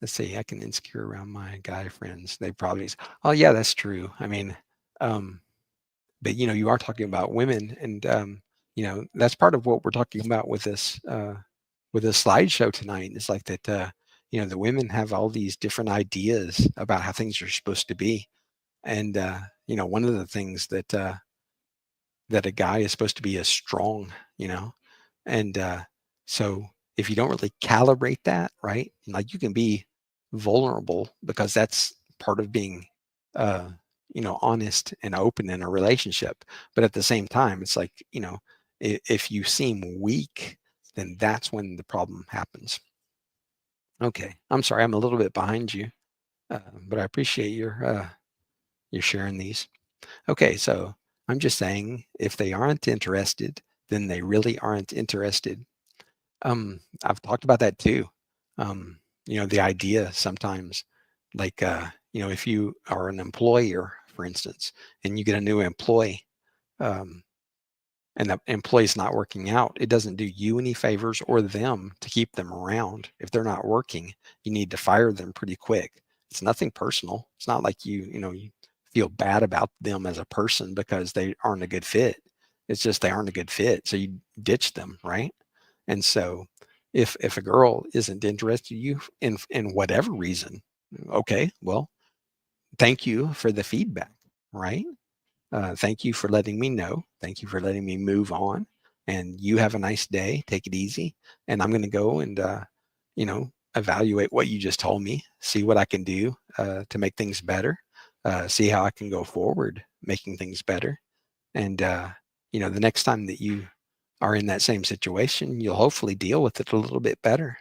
Let's see, I can insecure around my guy friends. They probably, oh yeah, that's true. I mean, um, but you are talking about women, and that's part of what we're talking about with this slideshow tonight. It's like that. The women have all these different ideas about how things are supposed to be, and one of the things that a guy is supposed to be is strong, and so if you don't really calibrate that right, like you can be vulnerable because that's part of being honest and open in a relationship, but at the same time it's like, if you seem weak, then that's when the problem happens. Okay, I'm sorry, I'm a little bit behind you, but I appreciate your sharing these. Okay, so I'm just saying if they aren't interested, then they really aren't interested. I've talked about that too. The idea sometimes, like, if you are an employer, for instance, and you get a new employee, um, and the employee's not working out, it doesn't do you any favors or them to keep them around. If they're not working, you need to fire them pretty quick. It's nothing personal. It's not like you feel bad about them as a person because they aren't a good fit. It's just they aren't a good fit. So you ditch them, right? And so if a girl isn't interested in you in whatever reason, okay, well, thank you for the feedback, right? Thank you for letting me know. Thank you for letting me move on. And you have a nice day. Take it easy. And I'm going to go and, evaluate what you just told me, see what I can do to make things better, see how I can go forward making things better. And, the next time that you are in that same situation, you'll hopefully deal with it a little bit better.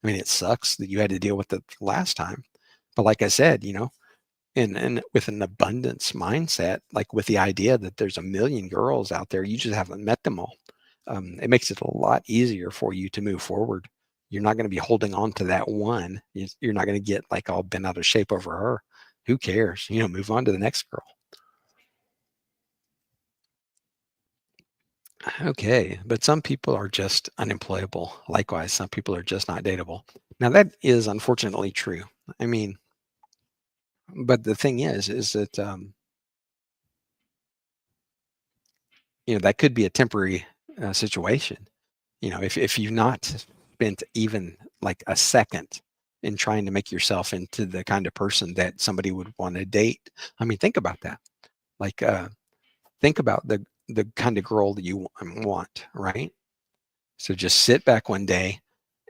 I mean, it sucks that you had to deal with it last time. But like I said, and with an abundance mindset, like with the idea that there's a million girls out there, you just haven't met them all. It makes it a lot easier for you to move forward. You're not going to be holding on to that one. You're not going to get like all bent out of shape over her. Who cares? Move on to the next girl. Okay, but some people are just unemployable. Likewise, some people are just not dateable. Now that is unfortunately true. I mean, but the thing is that that could be a temporary situation. If you've not spent even like a second in trying to make yourself into the kind of person that somebody would want to date. I mean, think about that. Like, think about the kind of girl that you want, right? So just sit back one day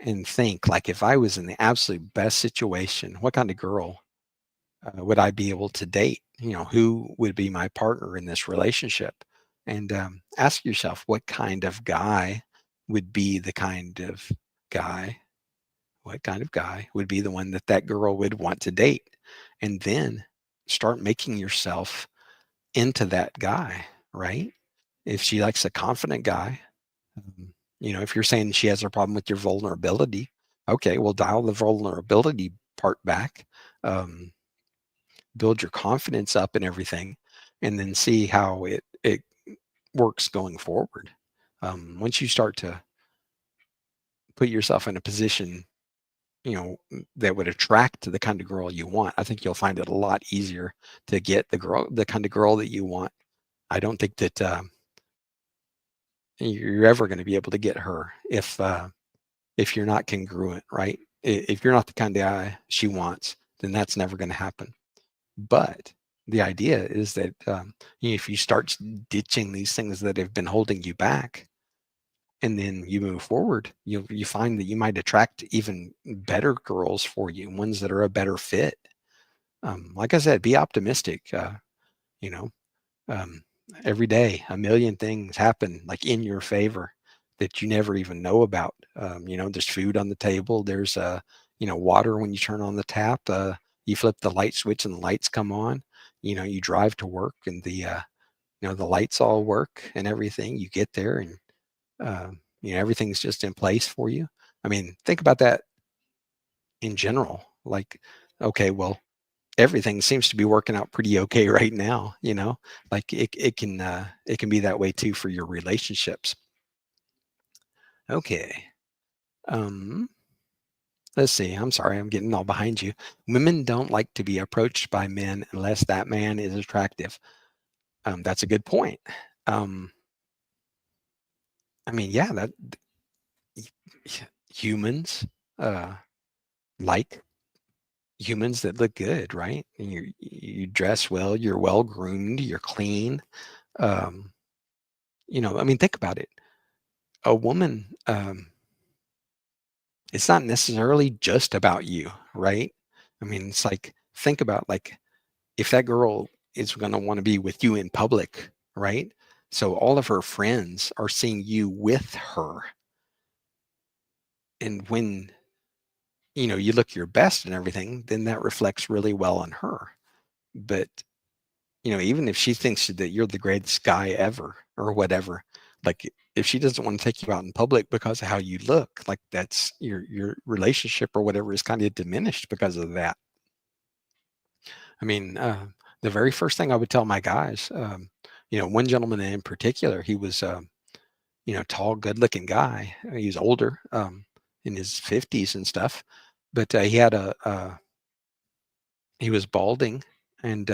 and think, like, if I was in the absolute best situation, what kind of girl would I be able to date? Who would be my partner in this relationship? And ask yourself, what kind of guy would be the kind of guy? What kind of guy would be the one that that girl would want to date? And then start making yourself into that guy, right? If she likes a confident guy, if you're saying she has a problem with your vulnerability, okay, well, dial the vulnerability part back, um, build your confidence up and everything, and then see how it works going forward. Once you start to put yourself in a position, that would attract to the kind of girl you want, I think you'll find it a lot easier to get the kind of girl that you want. I don't think that you're ever going to be able to get her if you're not congruent, right? If you're not the kind of guy she wants, then that's never going to happen. But the idea is that if you start ditching these things that have been holding you back, and then you move forward, you find that you might attract even better girls for you, ones that are a better fit. Like I said, be optimistic. You know, um, every day a million things happen like in your favor that you never even know about. There's food on the table, there's water when you turn on the tap, you flip the light switch and the lights come on. You drive to work and the lights all work and everything. You get there and everything's just in place for you. I mean, think about that in general. Like, okay, well, everything seems to be working out pretty okay right now. Like it can be that way too for your relationships. Okay. um let's see, I'm sorry, I'm getting all behind you. Women don't like to be approached by men unless that man is attractive. That's a good point. um I mean, yeah, that humans uh like humans that look good, right? And you dress well, you're well groomed, you're clean. um I mean, think about it. A woman, it's not necessarily just about you, right? I mean, it's like, think about, like, if that girl is going to want to be with you in public, right? So all of her friends are seeing you with her. And when, you look your best and everything, then that reflects really well on her. But, even if she thinks that you're the greatest guy ever or whatever, like, if she doesn't want to take you out in public because of how you look, like, that's your relationship or whatever is kind of diminished because of that. I mean, the very first thing I would tell my guys, one gentleman in particular, he was, tall, good-looking guy. He was older, in his 50s and stuff, but he was balding, and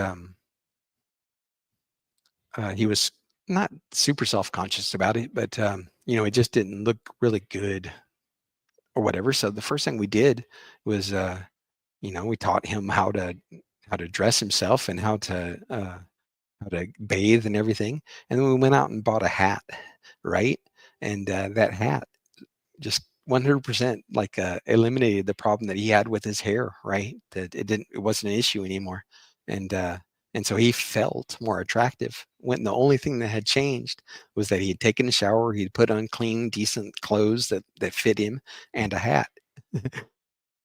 he was not super self-conscious about it, but it just didn't look really good or whatever. So the first thing we did was, we taught him how to dress himself and how to bathe and everything. And then we went out and bought a hat, right? And that hat just 100% like eliminated the problem that he had with his hair, right? That it wasn't an issue anymore. And and so he felt more attractive. When the only thing that had changed was that he had taken a shower, he'd put on clean, decent clothes that fit him, and a hat.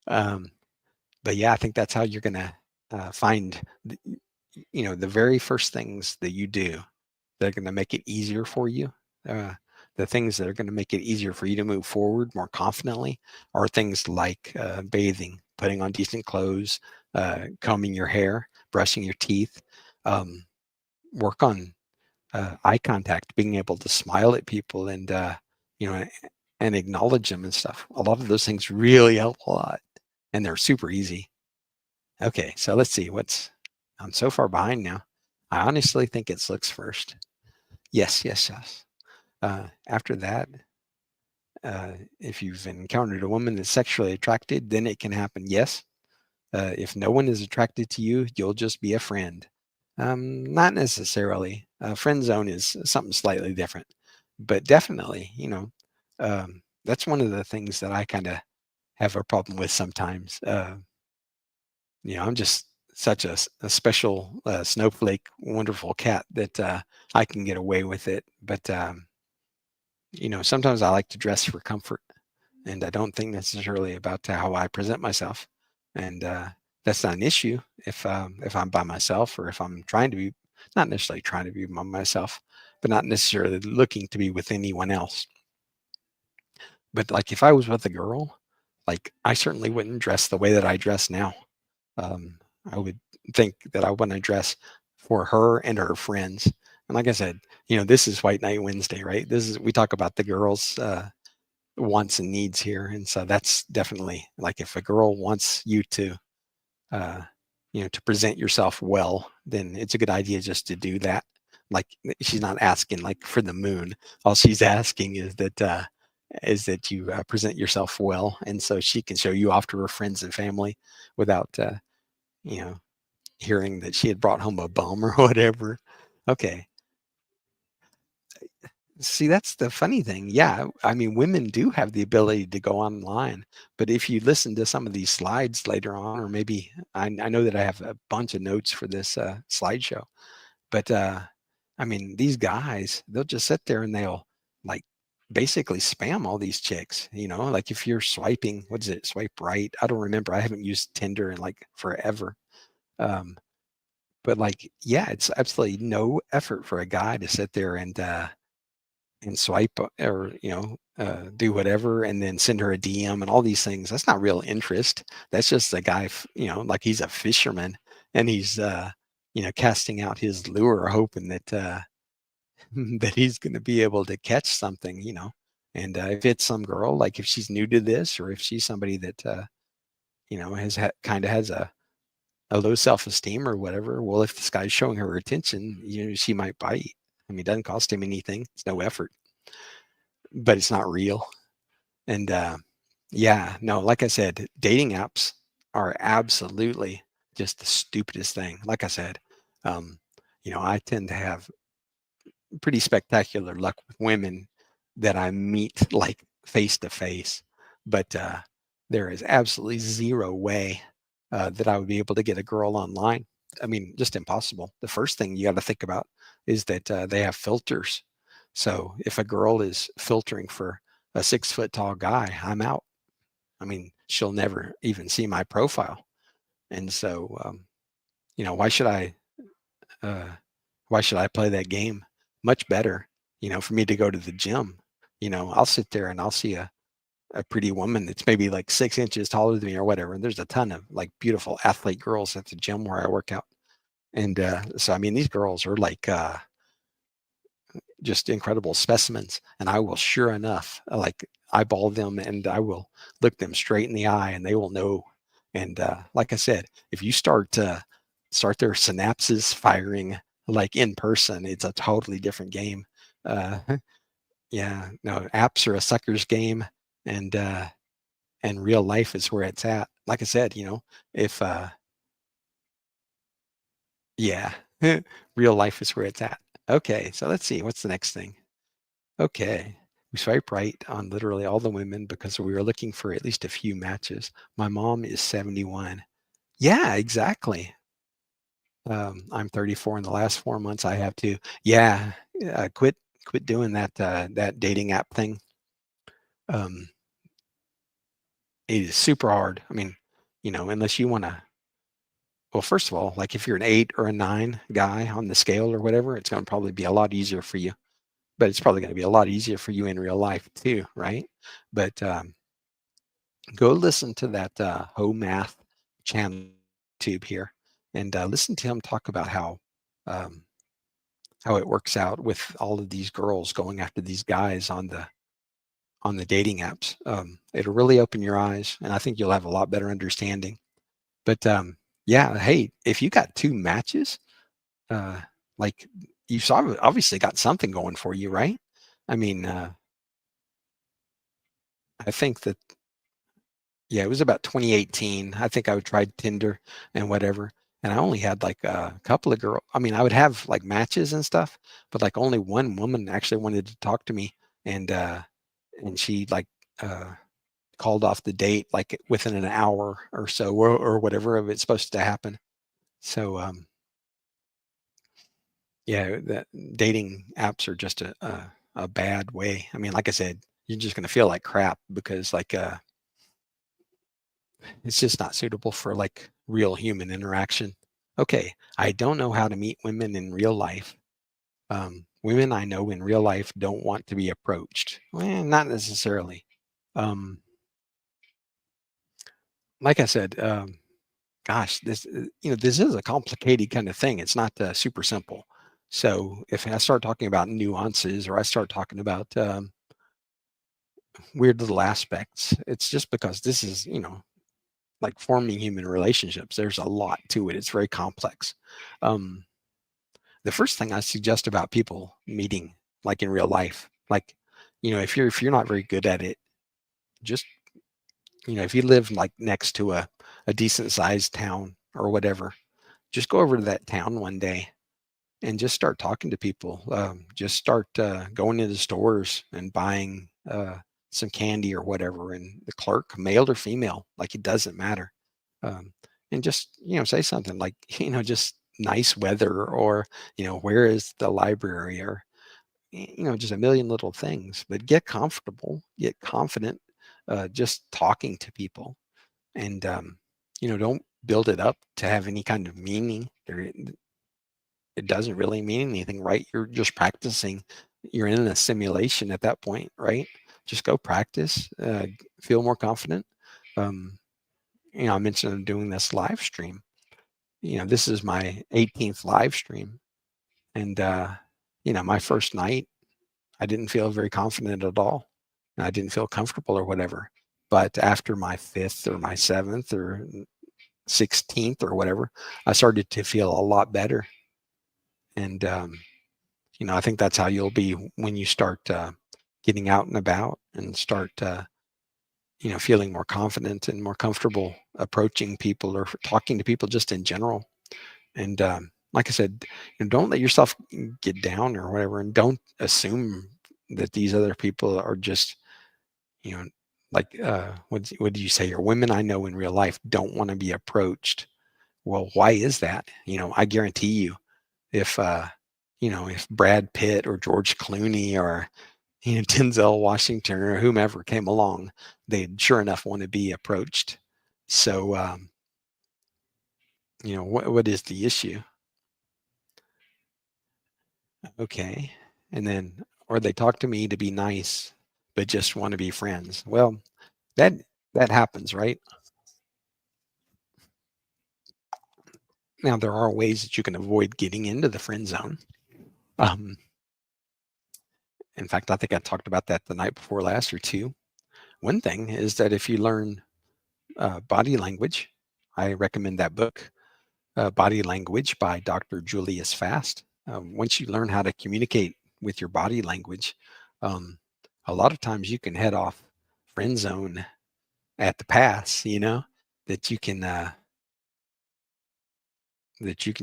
um, but yeah, I think that's how you're gonna find the very first things that you do that are going to make it easier for you. Uh, the things that are going to make it easier for you to move forward more confidently are things like bathing, putting on decent clothes, combing your hair, brushing your teeth. Work on eye contact, being able to smile at people and you know and acknowledge them and stuff. A lot of those things really help a lot, and they're super easy. Okay, so let's see what's. I'm so far behind now. I honestly think it's looks first. Yes, yes, yes. After that, If you've encountered a woman that's sexually attracted, then it can happen. Yes. If no one is attracted to you, you'll just be a friend. Not necessarily. Friend zone is something slightly different, but definitely, that's one of the things that I kind of have a problem with sometimes. I'm just such a special snowflake, wonderful cat that I can get away with it. But sometimes I like to dress for comfort, and I don't think necessarily about how I present myself. And that's not an issue if I'm by myself, or if I'm trying to be, not necessarily trying to be by myself, but not necessarily looking to be with anyone else. But like if I was with a girl, like I certainly wouldn't dress the way that I dress now. I would think that I want to dress for her and her friends. And like I said, this is White Knight Wednesday, right? We talk about the girls' wants and needs here, and so that's definitely like if a girl wants you to, uh, to present yourself well, then it's a good idea just to do that. Like she's not asking like for the moon. All she's asking is that you present yourself well, and so she can show you off to her friends and family without you know hearing that she had brought home a bum or whatever. Okay. See, that's the funny thing. Yeah, I mean, women do have the ability to go online, but if you listen to some of these slides later on, or maybe I know that I have a bunch of notes for this slideshow, but I mean, these guys, they'll just sit there and they'll like basically spam all these chicks, like if you're swiping, what is it, swipe right? I don't remember. I haven't used Tinder in like forever. Um, but like, yeah, it's absolutely no effort for a guy to sit there and swipe or do whatever and then send her a DM and all these things. That's not real interest. That's just a guy, like he's a fisherman and he's casting out his lure, hoping that that he's going to be able to catch something. And if it's some girl, like if she's new to this, or if she's somebody that kind of has a low self-esteem or whatever, well, if this guy's showing her attention, she might bite. I mean, it doesn't cost him anything. It's no effort, but it's not real. And yeah, no, like I said, dating apps are absolutely just the stupidest thing. Like I said, um, I tend to have pretty spectacular luck with women that I meet like face to face, but there is absolutely zero way that I would be able to get a girl online. I mean, just impossible. The first thing you got to think about is that they have filters. So if a girl is filtering for a 6 foot tall guy, I'm out. I mean, she'll never even see my profile. And so, why should uh, why should I play that game? Much better, for me to go to the gym. I'll sit there and I'll see a pretty woman that's maybe like 6 inches taller than me or whatever. And there's a ton of like beautiful athlete girls at the gym where I work out. And so, I mean, these girls are like just incredible specimens. And I will, sure enough, like eyeball them and I will look them straight in the eye and they will know. And like I said, if you start their synapses firing like in person, it's a totally different game. Uh, yeah, no, apps are a sucker's game, and real life is where it's at. Like I said, if yeah, real life is where it's at. Okay, so let's see, what's the next thing? Okay. We swipe right on literally all the women because we were looking for at least a few matches. My mom is 71. Yeah, exactly. I'm 34. In the last 4 months, I have to. Yeah, quit doing that dating app thing. Um, it is super hard. I mean, unless you want to. Well, first of all, like if you're an 8 or a 9 guy on the scale or whatever, it's going to probably be a lot easier for you. But it's probably going to be a lot easier for you in real life too, right? But go listen to that Math channel tube here, and listen to him talk about um, how it works out with all of these girls going after these guys on the dating apps. It'll really open your eyes, and I think you'll have a lot better understanding. But yeah, hey, if you got 2 matches, uh, like you saw, obviously got something going for you, right? I mean, I think that, yeah, it was about 2018. I think I would tried Tinder and whatever. And I only had like a couple of girls. I mean, I would have like matches and stuff, but like only one woman actually wanted to talk to me. And, uh, and she like, uh, called off the date like within an hour or so, or whatever of it's supposed to happen. So, yeah, that dating apps are just a bad way. I mean, like I said, you're just going to feel like crap because like, it's just not suitable for like real human interaction. Okay, I don't know how to meet women in real life. Women I know in real life don't want to be approached. Not necessarily. Um, like I said, gosh, this is a complicated kind of thing. It's not super simple. So if I start talking about nuances or I start talking about weird little aspects, it's just because this is, like forming human relationships. There's a lot to it. It's very complex. Um, the first thing I suggest about people meeting, like in real life, like, if you're not very good at it, just, if you live like next to a decent sized town or whatever, just go over to that town one day and just start talking to people. Just start going into stores and buying some candy or whatever, and the clerk, male or female, like it doesn't matter. Um, and just say something like just nice weather, or where is the library, or just a million little things. But get comfortable, get confident, just talking to people, and don't build it up to have any kind of meaning. It doesn't really mean anything, right? You're just practicing. You're in a simulation at that point, right? Just go practice, feel more confident. Um, I mentioned I'm doing this live stream. This is my 18th live stream. And, my first night, I didn't feel very confident at all. I didn't feel comfortable or whatever. But after my fifth or my seventh or 16th or whatever, I started to feel a lot better. And, I think that's how you'll be when you start getting out and about and start, feeling more confident and more comfortable approaching people or talking to people just in general. And like I said, don't let yourself get down or whatever, and don't assume that these other people are just, you know, like what do you say? Or women I know in real life don't want to be approached. Well, why is that? I guarantee you, if if Brad Pitt or George Clooney or Denzel Washington or whomever came along, they'd sure enough want to be approached. So what is the issue? Okay. And then, or they talk to me to be nice, but just want to be friends. Well, that that happens, right? Now there are ways that you can avoid getting into the friend zone. Um, in fact, I think I talked about that the night before last or two. One thing is that if you learn body language, I recommend that book, Body Language by Dr. Julius Fast. Once you learn how to communicate with your body language, um, a lot of times you can head off friend zone at the pass, that you can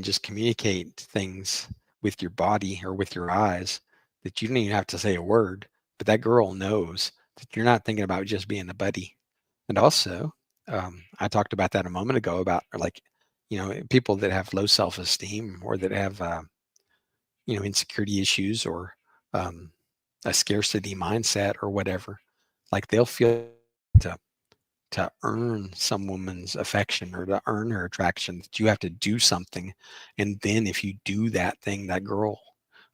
just communicate things with your body or with your eyes, that you don't even have to say a word, but that girl knows that you're not thinking about just being a buddy. And also, I talked about that a moment ago about like, people that have low self-esteem or that have, insecurity issues or um, a scarcity mindset or whatever, like they'll feel to earn some woman's affection or to earn her attraction, that you have to do something, and then if you do that thing, that girl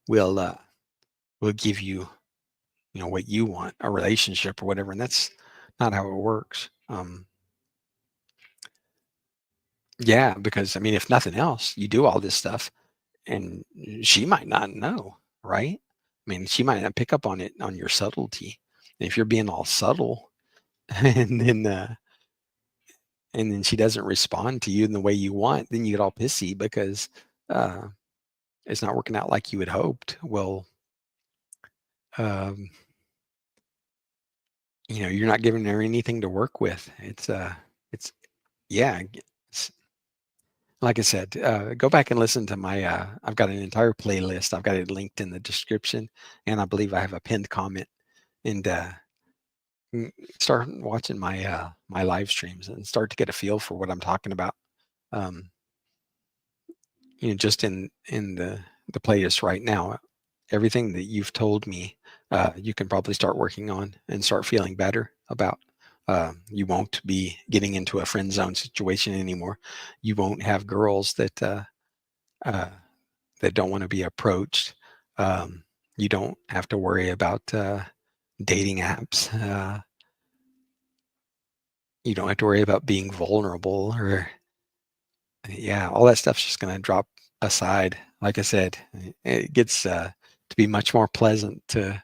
will give you, what you want, a relationship or whatever, and that's not how it works. Yeah, because I mean, if nothing else, you do all this stuff, and she might not know, right? I mean, she might not pick up on it, on your subtlety. And if you're being all subtle, and then she doesn't respond to you in the way you want, then you get all pissy because uh, it's not working out like you had hoped. Well, um, you're not giving her anything to work with. It's yeah. Like I said, go back and listen to my. I've got an entire playlist. I've got it linked in the description, and I believe I have a pinned comment. And start watching my live streams and start to get a feel for what I'm talking about. Um, just in the playlist right now, everything that you've told me, you can probably start working on and start feeling better about. You won't be getting into a friend zone situation anymore. You won't have girls uh, that don't want to be approached. You don't have to worry about dating apps. You don't have to worry about being vulnerable or yeah, all that stuff's just going to drop aside. Like I said, it gets to be much more pleasant to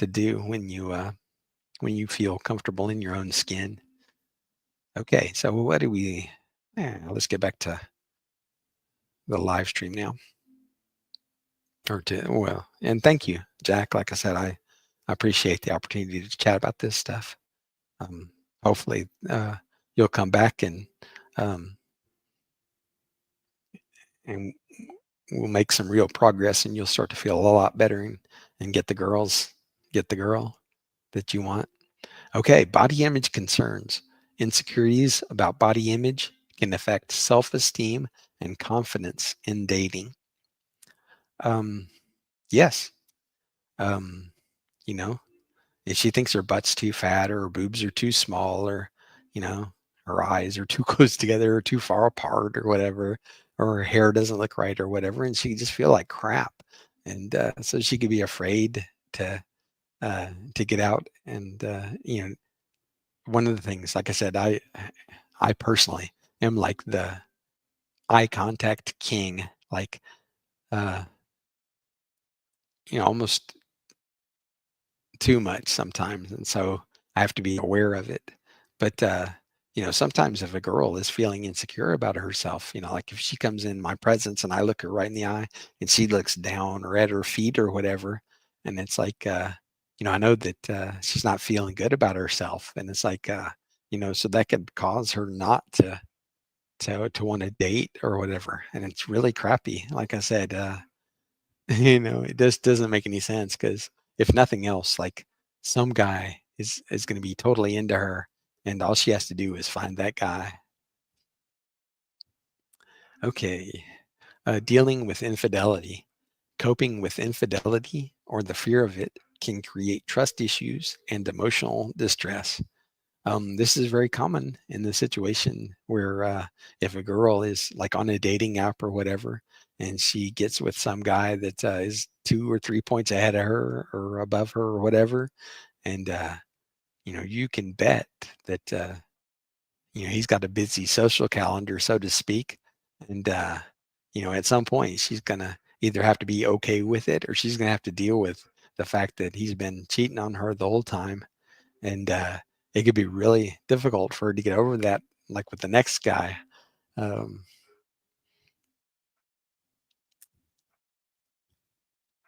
do when you feel comfortable in your own skin. Okay, so what do we? Yeah, let's get back to the live stream now. Or to well, and thank you, Jack. Like I said, I appreciate the opportunity to chat about this stuff. Hopefully, you'll come back um, and we'll make some real progress, and you'll start to feel a lot better and get the girl that you want. Okay, body image concerns. Insecurities about body image can affect self-esteem and confidence in dating. Um, yes, um, you know, if she thinks her butt's too fat or her boobs are too small or, you know, her eyes are too close together or too far apart or whatever, or her hair doesn't look right or whatever, and she just feel like crap. And so she could be afraid to get out. And one of the things, like I said, I personally am like the eye contact king, like uh, almost too much sometimes, and so I have to be aware of it. But sometimes if a girl is feeling insecure about herself, like if she comes in my presence and I look her right in the eye and she looks down or at her feet or whatever, and it's like I know that she's not feeling good about herself, and it's like so that could cause her not to want to date or whatever, and it's really crappy. Like I said, it just doesn't make any sense because if nothing else, like some guy is going to be totally into her, and all she has to do is find that guy. Okay, dealing with infidelity, coping with infidelity or the fear of it can create trust issues and emotional distress. This is very common in the situation where if a girl is like on a dating app or whatever, and she gets with some guy that is 2 or 3 points ahead of her or above her or whatever, and you can bet that he's got a busy social calendar, so to speak, and at some point she's gonna either have to be okay with it or she's gonna have to deal with the fact that he's been cheating on her the whole time, and it could be really difficult for her to get over that, like with the next guy. Um,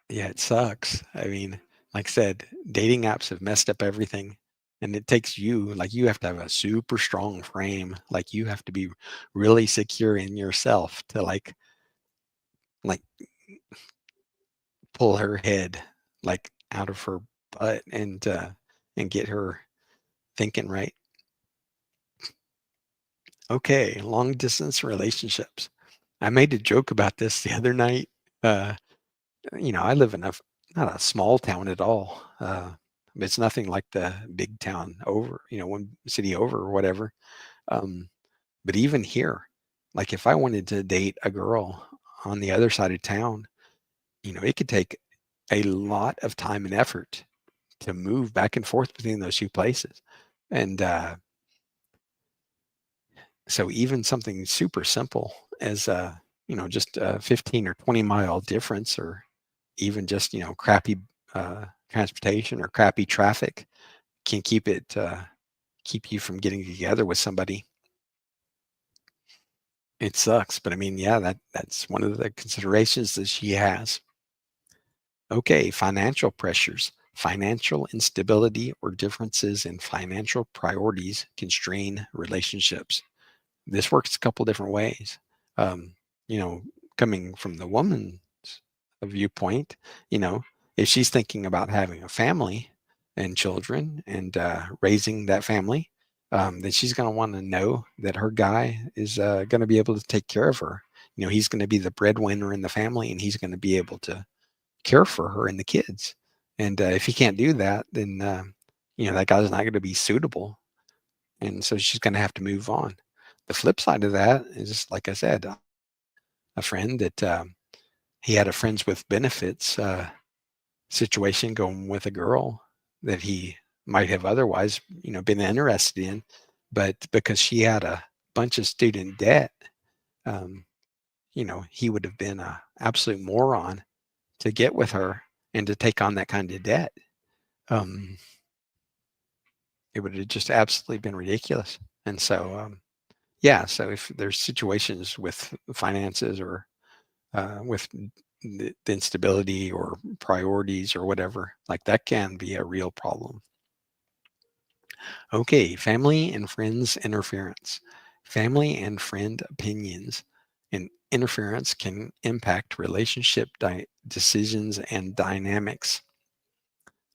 yeah, it sucks. I mean, like I said, dating apps have messed up everything, and it takes you like you have to have a super strong frame. Like you have to be really secure in yourself to like pull her head like out of her butt and get her thinking right. Okay, long distance relationships. I made a joke about this the other night. Uh, I live in not a small town at all. It's nothing like the big town over, one city over or whatever. Um, but even here, like if I wanted to date a girl on the other side of town, it could take a lot of time and effort to move back and forth between those two places. And so even something super simple as just a 15 or 20 mile difference, or even just crappy transportation or crappy traffic can keep you from getting together with somebody. It sucks, but I mean, yeah, that's one of the considerations that she has. Okay, financial pressures. Financial instability or differences in financial priorities can strain relationships. This works a couple different ways. Um, you know, coming from the woman's viewpoint, you know, if she's thinking about having a family and children and raising that family, then she's going to want to know that her guy is going to be able to take care of her. You know, he's going to be the breadwinner in the family, and he's going to be able to care for her and the kids. And if he can't do that, then you know, that guy's not going to be suitable, and so she's going to have to move on. The flip side of that is, just like I said, a friend that he had a friends with benefits situation going with a girl that he might have otherwise, you know, been interested in, but because she had a bunch of student debt, um, you know, he would have been a absolute moron to get with her and to take on that kind of debt. Um, it would have just absolutely been ridiculous. And so, yeah, so if there's situations with finances or with the instability or priorities or whatever, like that can be a real problem. Okay, family and friends interference. Family and friend opinions and interference can impact relationship decisions and dynamics.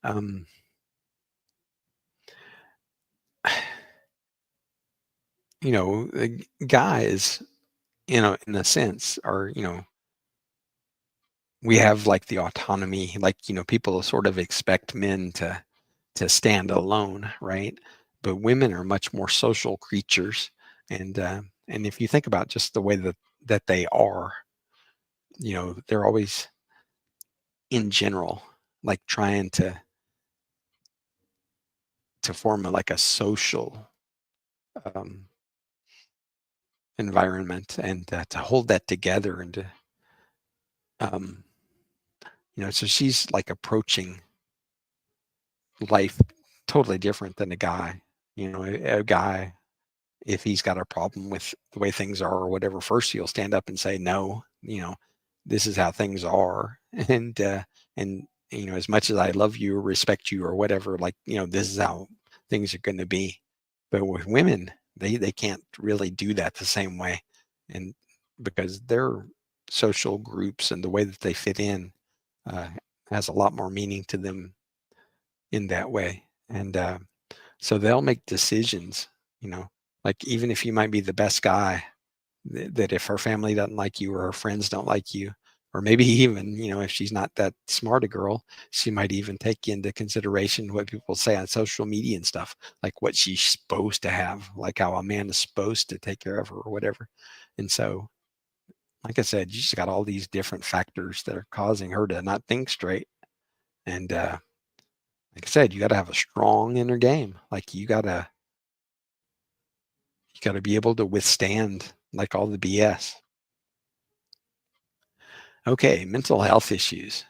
Um, you know, guys, you know, in a sense, are, you know, we have like the autonomy, like, you know, people sort of expect men to stand alone, right? But women are much more social creatures, and if you think about just the way that they are, you know, they're always in general like trying to form like a social um, environment and to hold that together and to um, you know, so she's like approaching life totally different than a guy. You know, a guy, if he's got a problem with the way things are or whatever, first he'll stand up and say, no, you know, this is how things are. And, you know, as much as I love you or respect you or whatever, like, you know, this is how things are going to be. But with women, they can't really do that the same way. And because their social groups and the way that they fit in uh, has a lot more meaning to them in that way. And so they'll make decisions, you know, like even if you might be the best guy, that if her family doesn't like you or her friends don't like you, or maybe even, you know, if she's not that smart a girl, she might even take into consideration what people say on social media and stuff, like what she's supposed to have, like how a man is supposed to take care of her or whatever. And so, like I said, you just got all these different factors that are causing her to not think straight. And like I said, you got to have a strong inner game. Like you got to be able to withstand like all the BS. Okay, mental health issues.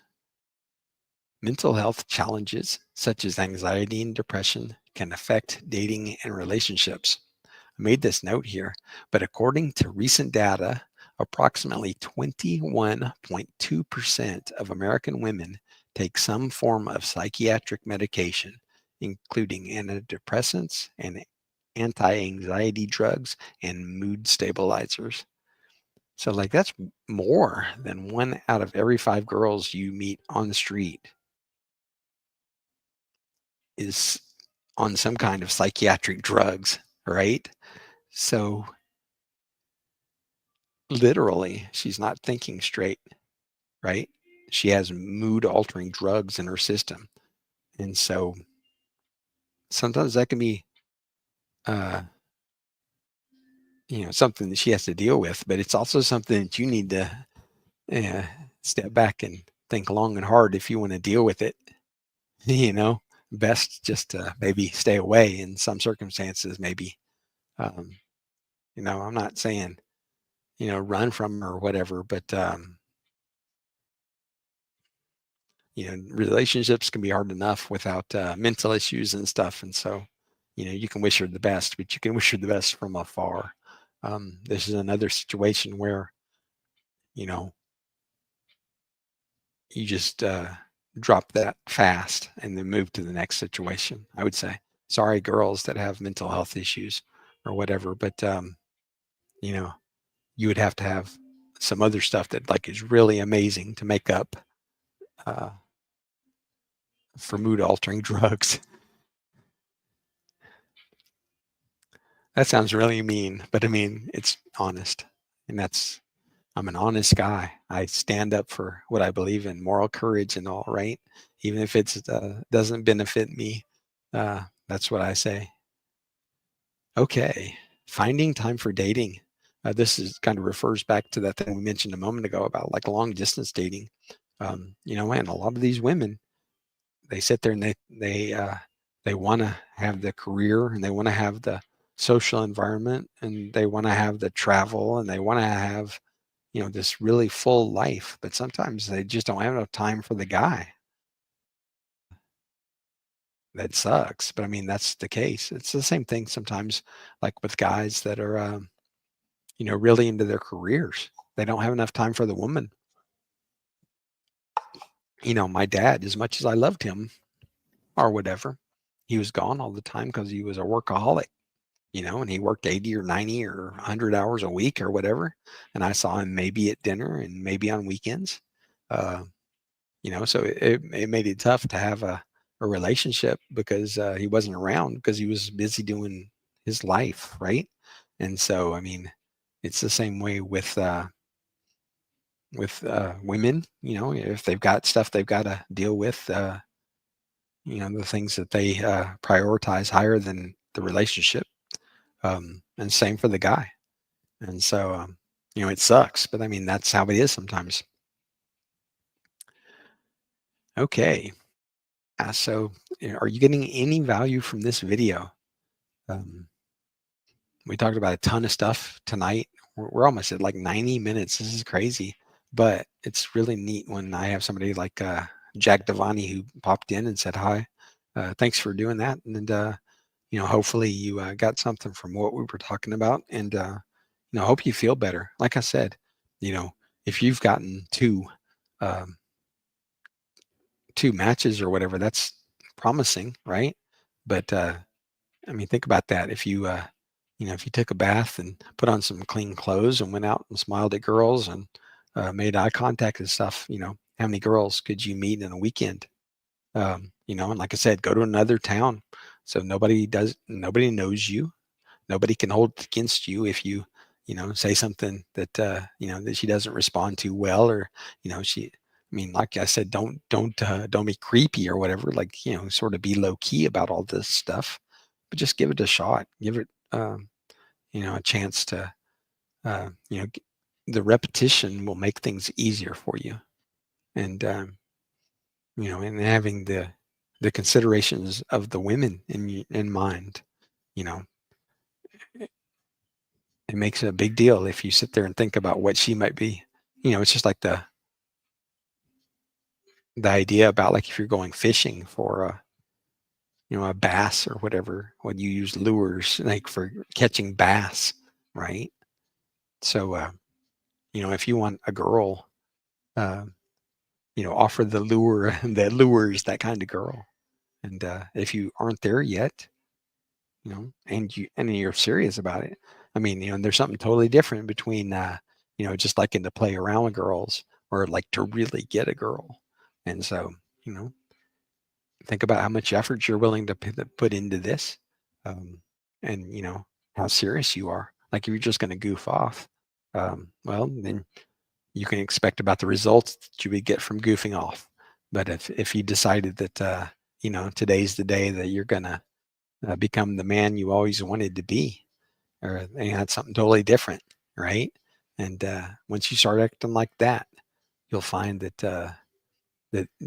Mental health challenges such as anxiety and depression can affect dating and relationships. I made this note here, but according to recent data, approximately 21.2% of American women take some form of psychiatric medication, including antidepressants and anti-anxiety drugs and mood stabilizers. So, like, that's more than 1 out of every 5 girls you meet on the street is on some kind of psychiatric drugs, right? So, literally, she's not thinking straight, right? She has mood altering drugs in her system. And so, sometimes that can be, uh, you know, something that she has to deal with, but it's also something that you need to uh, step back and think long and hard if you want to deal with it. You know, best just to maybe stay away in some circumstances, maybe. Um, you know, I'm not saying, you know, run from her or whatever, but, you know, relationships can be hard enough without mental issues and stuff. And so, you know, you can wish her the best, but you can wish her the best from afar. This is another situation where, you know, you just drop that fast and then move to the next situation, I would say. Sorry, girls that have mental health issues or whatever, but you know, you would have to have some other stuff that like is really amazing to make up uh, for mood altering drugs. That sounds really mean, but I mean, it's honest. And I'm an honest guy. I stand up for what I believe in, moral courage and all, right? Even if it doesn't benefit me, that's what I say. Okay, finding time for dating. This is kind of refers back to that thing we mentioned a moment ago about like long distance dating. And a lot of these women, they sit there and they want to have the career and they want to have the social environment and they want to have the travel and they want to have this really full life, but sometimes they just don't have enough time for the guy. That sucks, but I mean that's the case. It's the same thing sometimes, like with guys that are really into their careers. They don't have enough time for the woman. My dad, as much as I loved him or whatever, he was gone all the time because he was a workaholic. And he worked 80 or 90 or 100 hours a week or whatever. And I saw him maybe at dinner and maybe on weekends. Uh, so it made it tough to have a relationship because he wasn't around because he was busy doing his life, right? And so, I mean, it's the same way with women. If they've got stuff they've got to deal with, the things that they prioritize higher than the relationship, and same for the guy. And so, it sucks, but I mean, that's how it is sometimes. Okay. So, are you getting any value from this video? Um, we talked about a ton of stuff tonight. We're almost at like 90 minutes. This is crazy, but it's really neat when I have somebody like Jack Devani who popped in and said hi. Thanks for doing that. And, hopefully you got something from what we were talking about. And, hope you feel better. Like I said, you know, if you've gotten um, two matches or whatever, that's promising, right? But I mean, think about that. If you took a bath and put on some clean clothes and went out and smiled at girls and made eye contact and stuff, how many girls could you meet in a weekend? And like I said, go to another town so nobody knows you. Nobody can hold it against you if you say something that she doesn't respond to well, or, I mean, like I said, don't be creepy or whatever, like, sort of be low key about all this stuff, but just give it a shot. Give it, a chance to, the repetition will make things easier for you. And, and having the considerations of the women in mind, you know, it makes a big deal if you sit there and think about what she might be. It's just like the idea about like if you're going fishing for a bass or whatever, when you use lures like for catching bass, right? So if you want a girl, uh, offer the lure that lures that kind of girl. And if you aren't there yet, and you're serious about it, I mean, there's something totally different between just liking to play around with girls or like to really get a girl. And so, think about how much effort you're willing to put into this, um, and how serious you are. Like if you're just going to goof off, well, then you can expect about the results that you would get from goofing off. But if you decided that today's the day that you're gonna become the man you always wanted to be, or that's something totally different, right? And once you start acting like that, you'll find that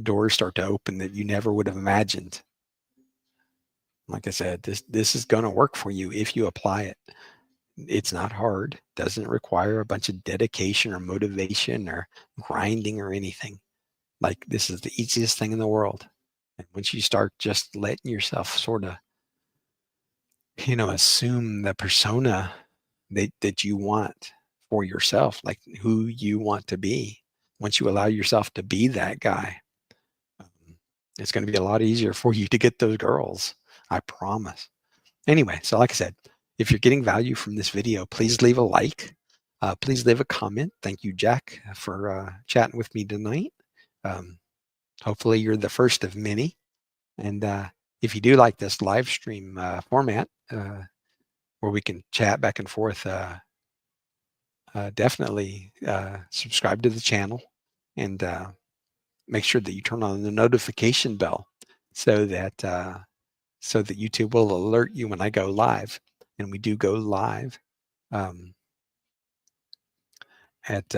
doors start to open that you never would have imagined. Like I said, this is going to work for you if you apply it. It's not hard. Doesn't require a bunch of dedication or motivation or grinding or anything. Like this is the easiest thing in the world. And once you start just letting yourself sort of, assume the persona that you want for yourself, like who you want to be. Once you allow yourself to be that guy, It's going to be a lot easier for you to get those girls. I promise. Anyway, so like I said, if you're getting value from this video, please leave a like. Please leave a comment. Thank you, Jack, for chatting with me tonight. Um, hopefully you're the first of many. And if you do like this live stream format where we can chat back and forth, definitely subscribe to the channel and make sure that you turn on the notification bell so that YouTube will alert you when I go live. And we do go live um, at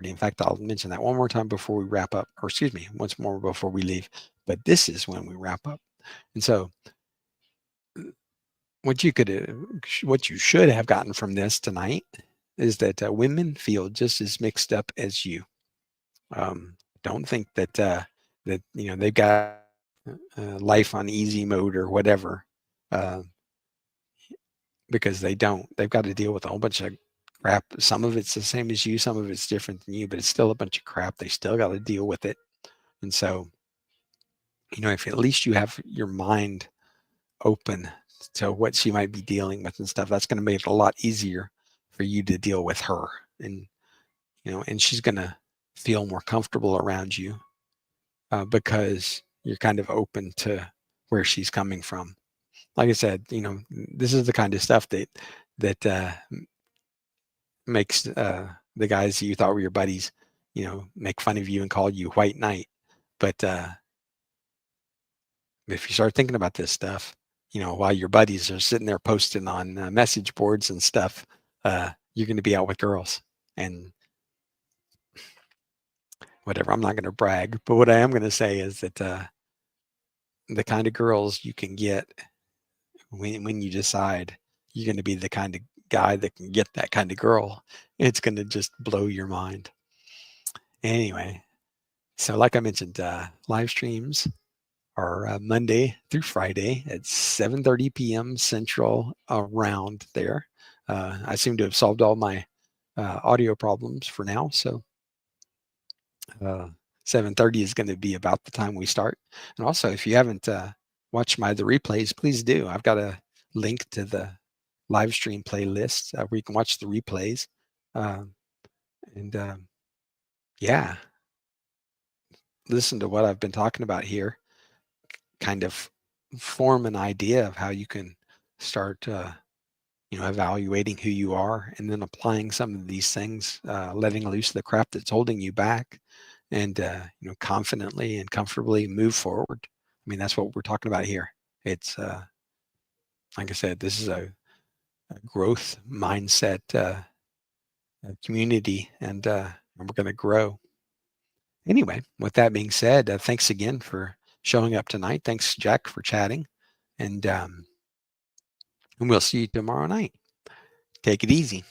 in fact, I'll mention that one more time before we wrap up, or excuse me, once more before we leave. But this is when we wrap up. And so what you should have gotten from this tonight is that women feel just as mixed up as you. Don't think that that they've got life on easy mode or whatever, uh, because they don't. They've got to deal with a whole bunch of crap. Some of it's the same as you, some of it's different than you, but it's still a bunch of crap. They still got to deal with it. And so, if at least you have your mind open to what she might be dealing with and stuff, that's going to make it a lot easier for you to deal with her. And and she's going to feel more comfortable around you because you're kind of open to where she's coming from. Like I said, this is the kind of stuff that makes the guys you thought were your buddies, make fun of you and call you white knight. But if you start thinking about this stuff, while your buddies are sitting there posting on message boards and stuff, you're going to be out with girls and whatever. I'm not going to brag, but what I am going to say is that the kind of girls you can get when you decide you're going to be the kind of guy that can get that kind of girl, it's going to just blow your mind. Anyway, so like I mentioned, live streams are Monday through Friday at 7:30 p.m. Central, around there. I seem to have solved all my audio problems for now, so 7:30 is going to be about the time we start. And also, if you haven't watched the replays, please do. I've got a link to the live stream playlist where you can watch the replays. And yeah, listen to what I've been talking about here, kind of form an idea of how you can start evaluating who you are and then applying some of these things, letting loose the crap that's holding you back, and confidently and comfortably move forward. I mean, that's what we're talking about here. It's like I said, this is a growth mindset community, and we're going to grow. Anyway, with that being said, thanks again for showing up tonight. Thanks, Jack, for chatting, and we'll see you tomorrow night. Take it easy.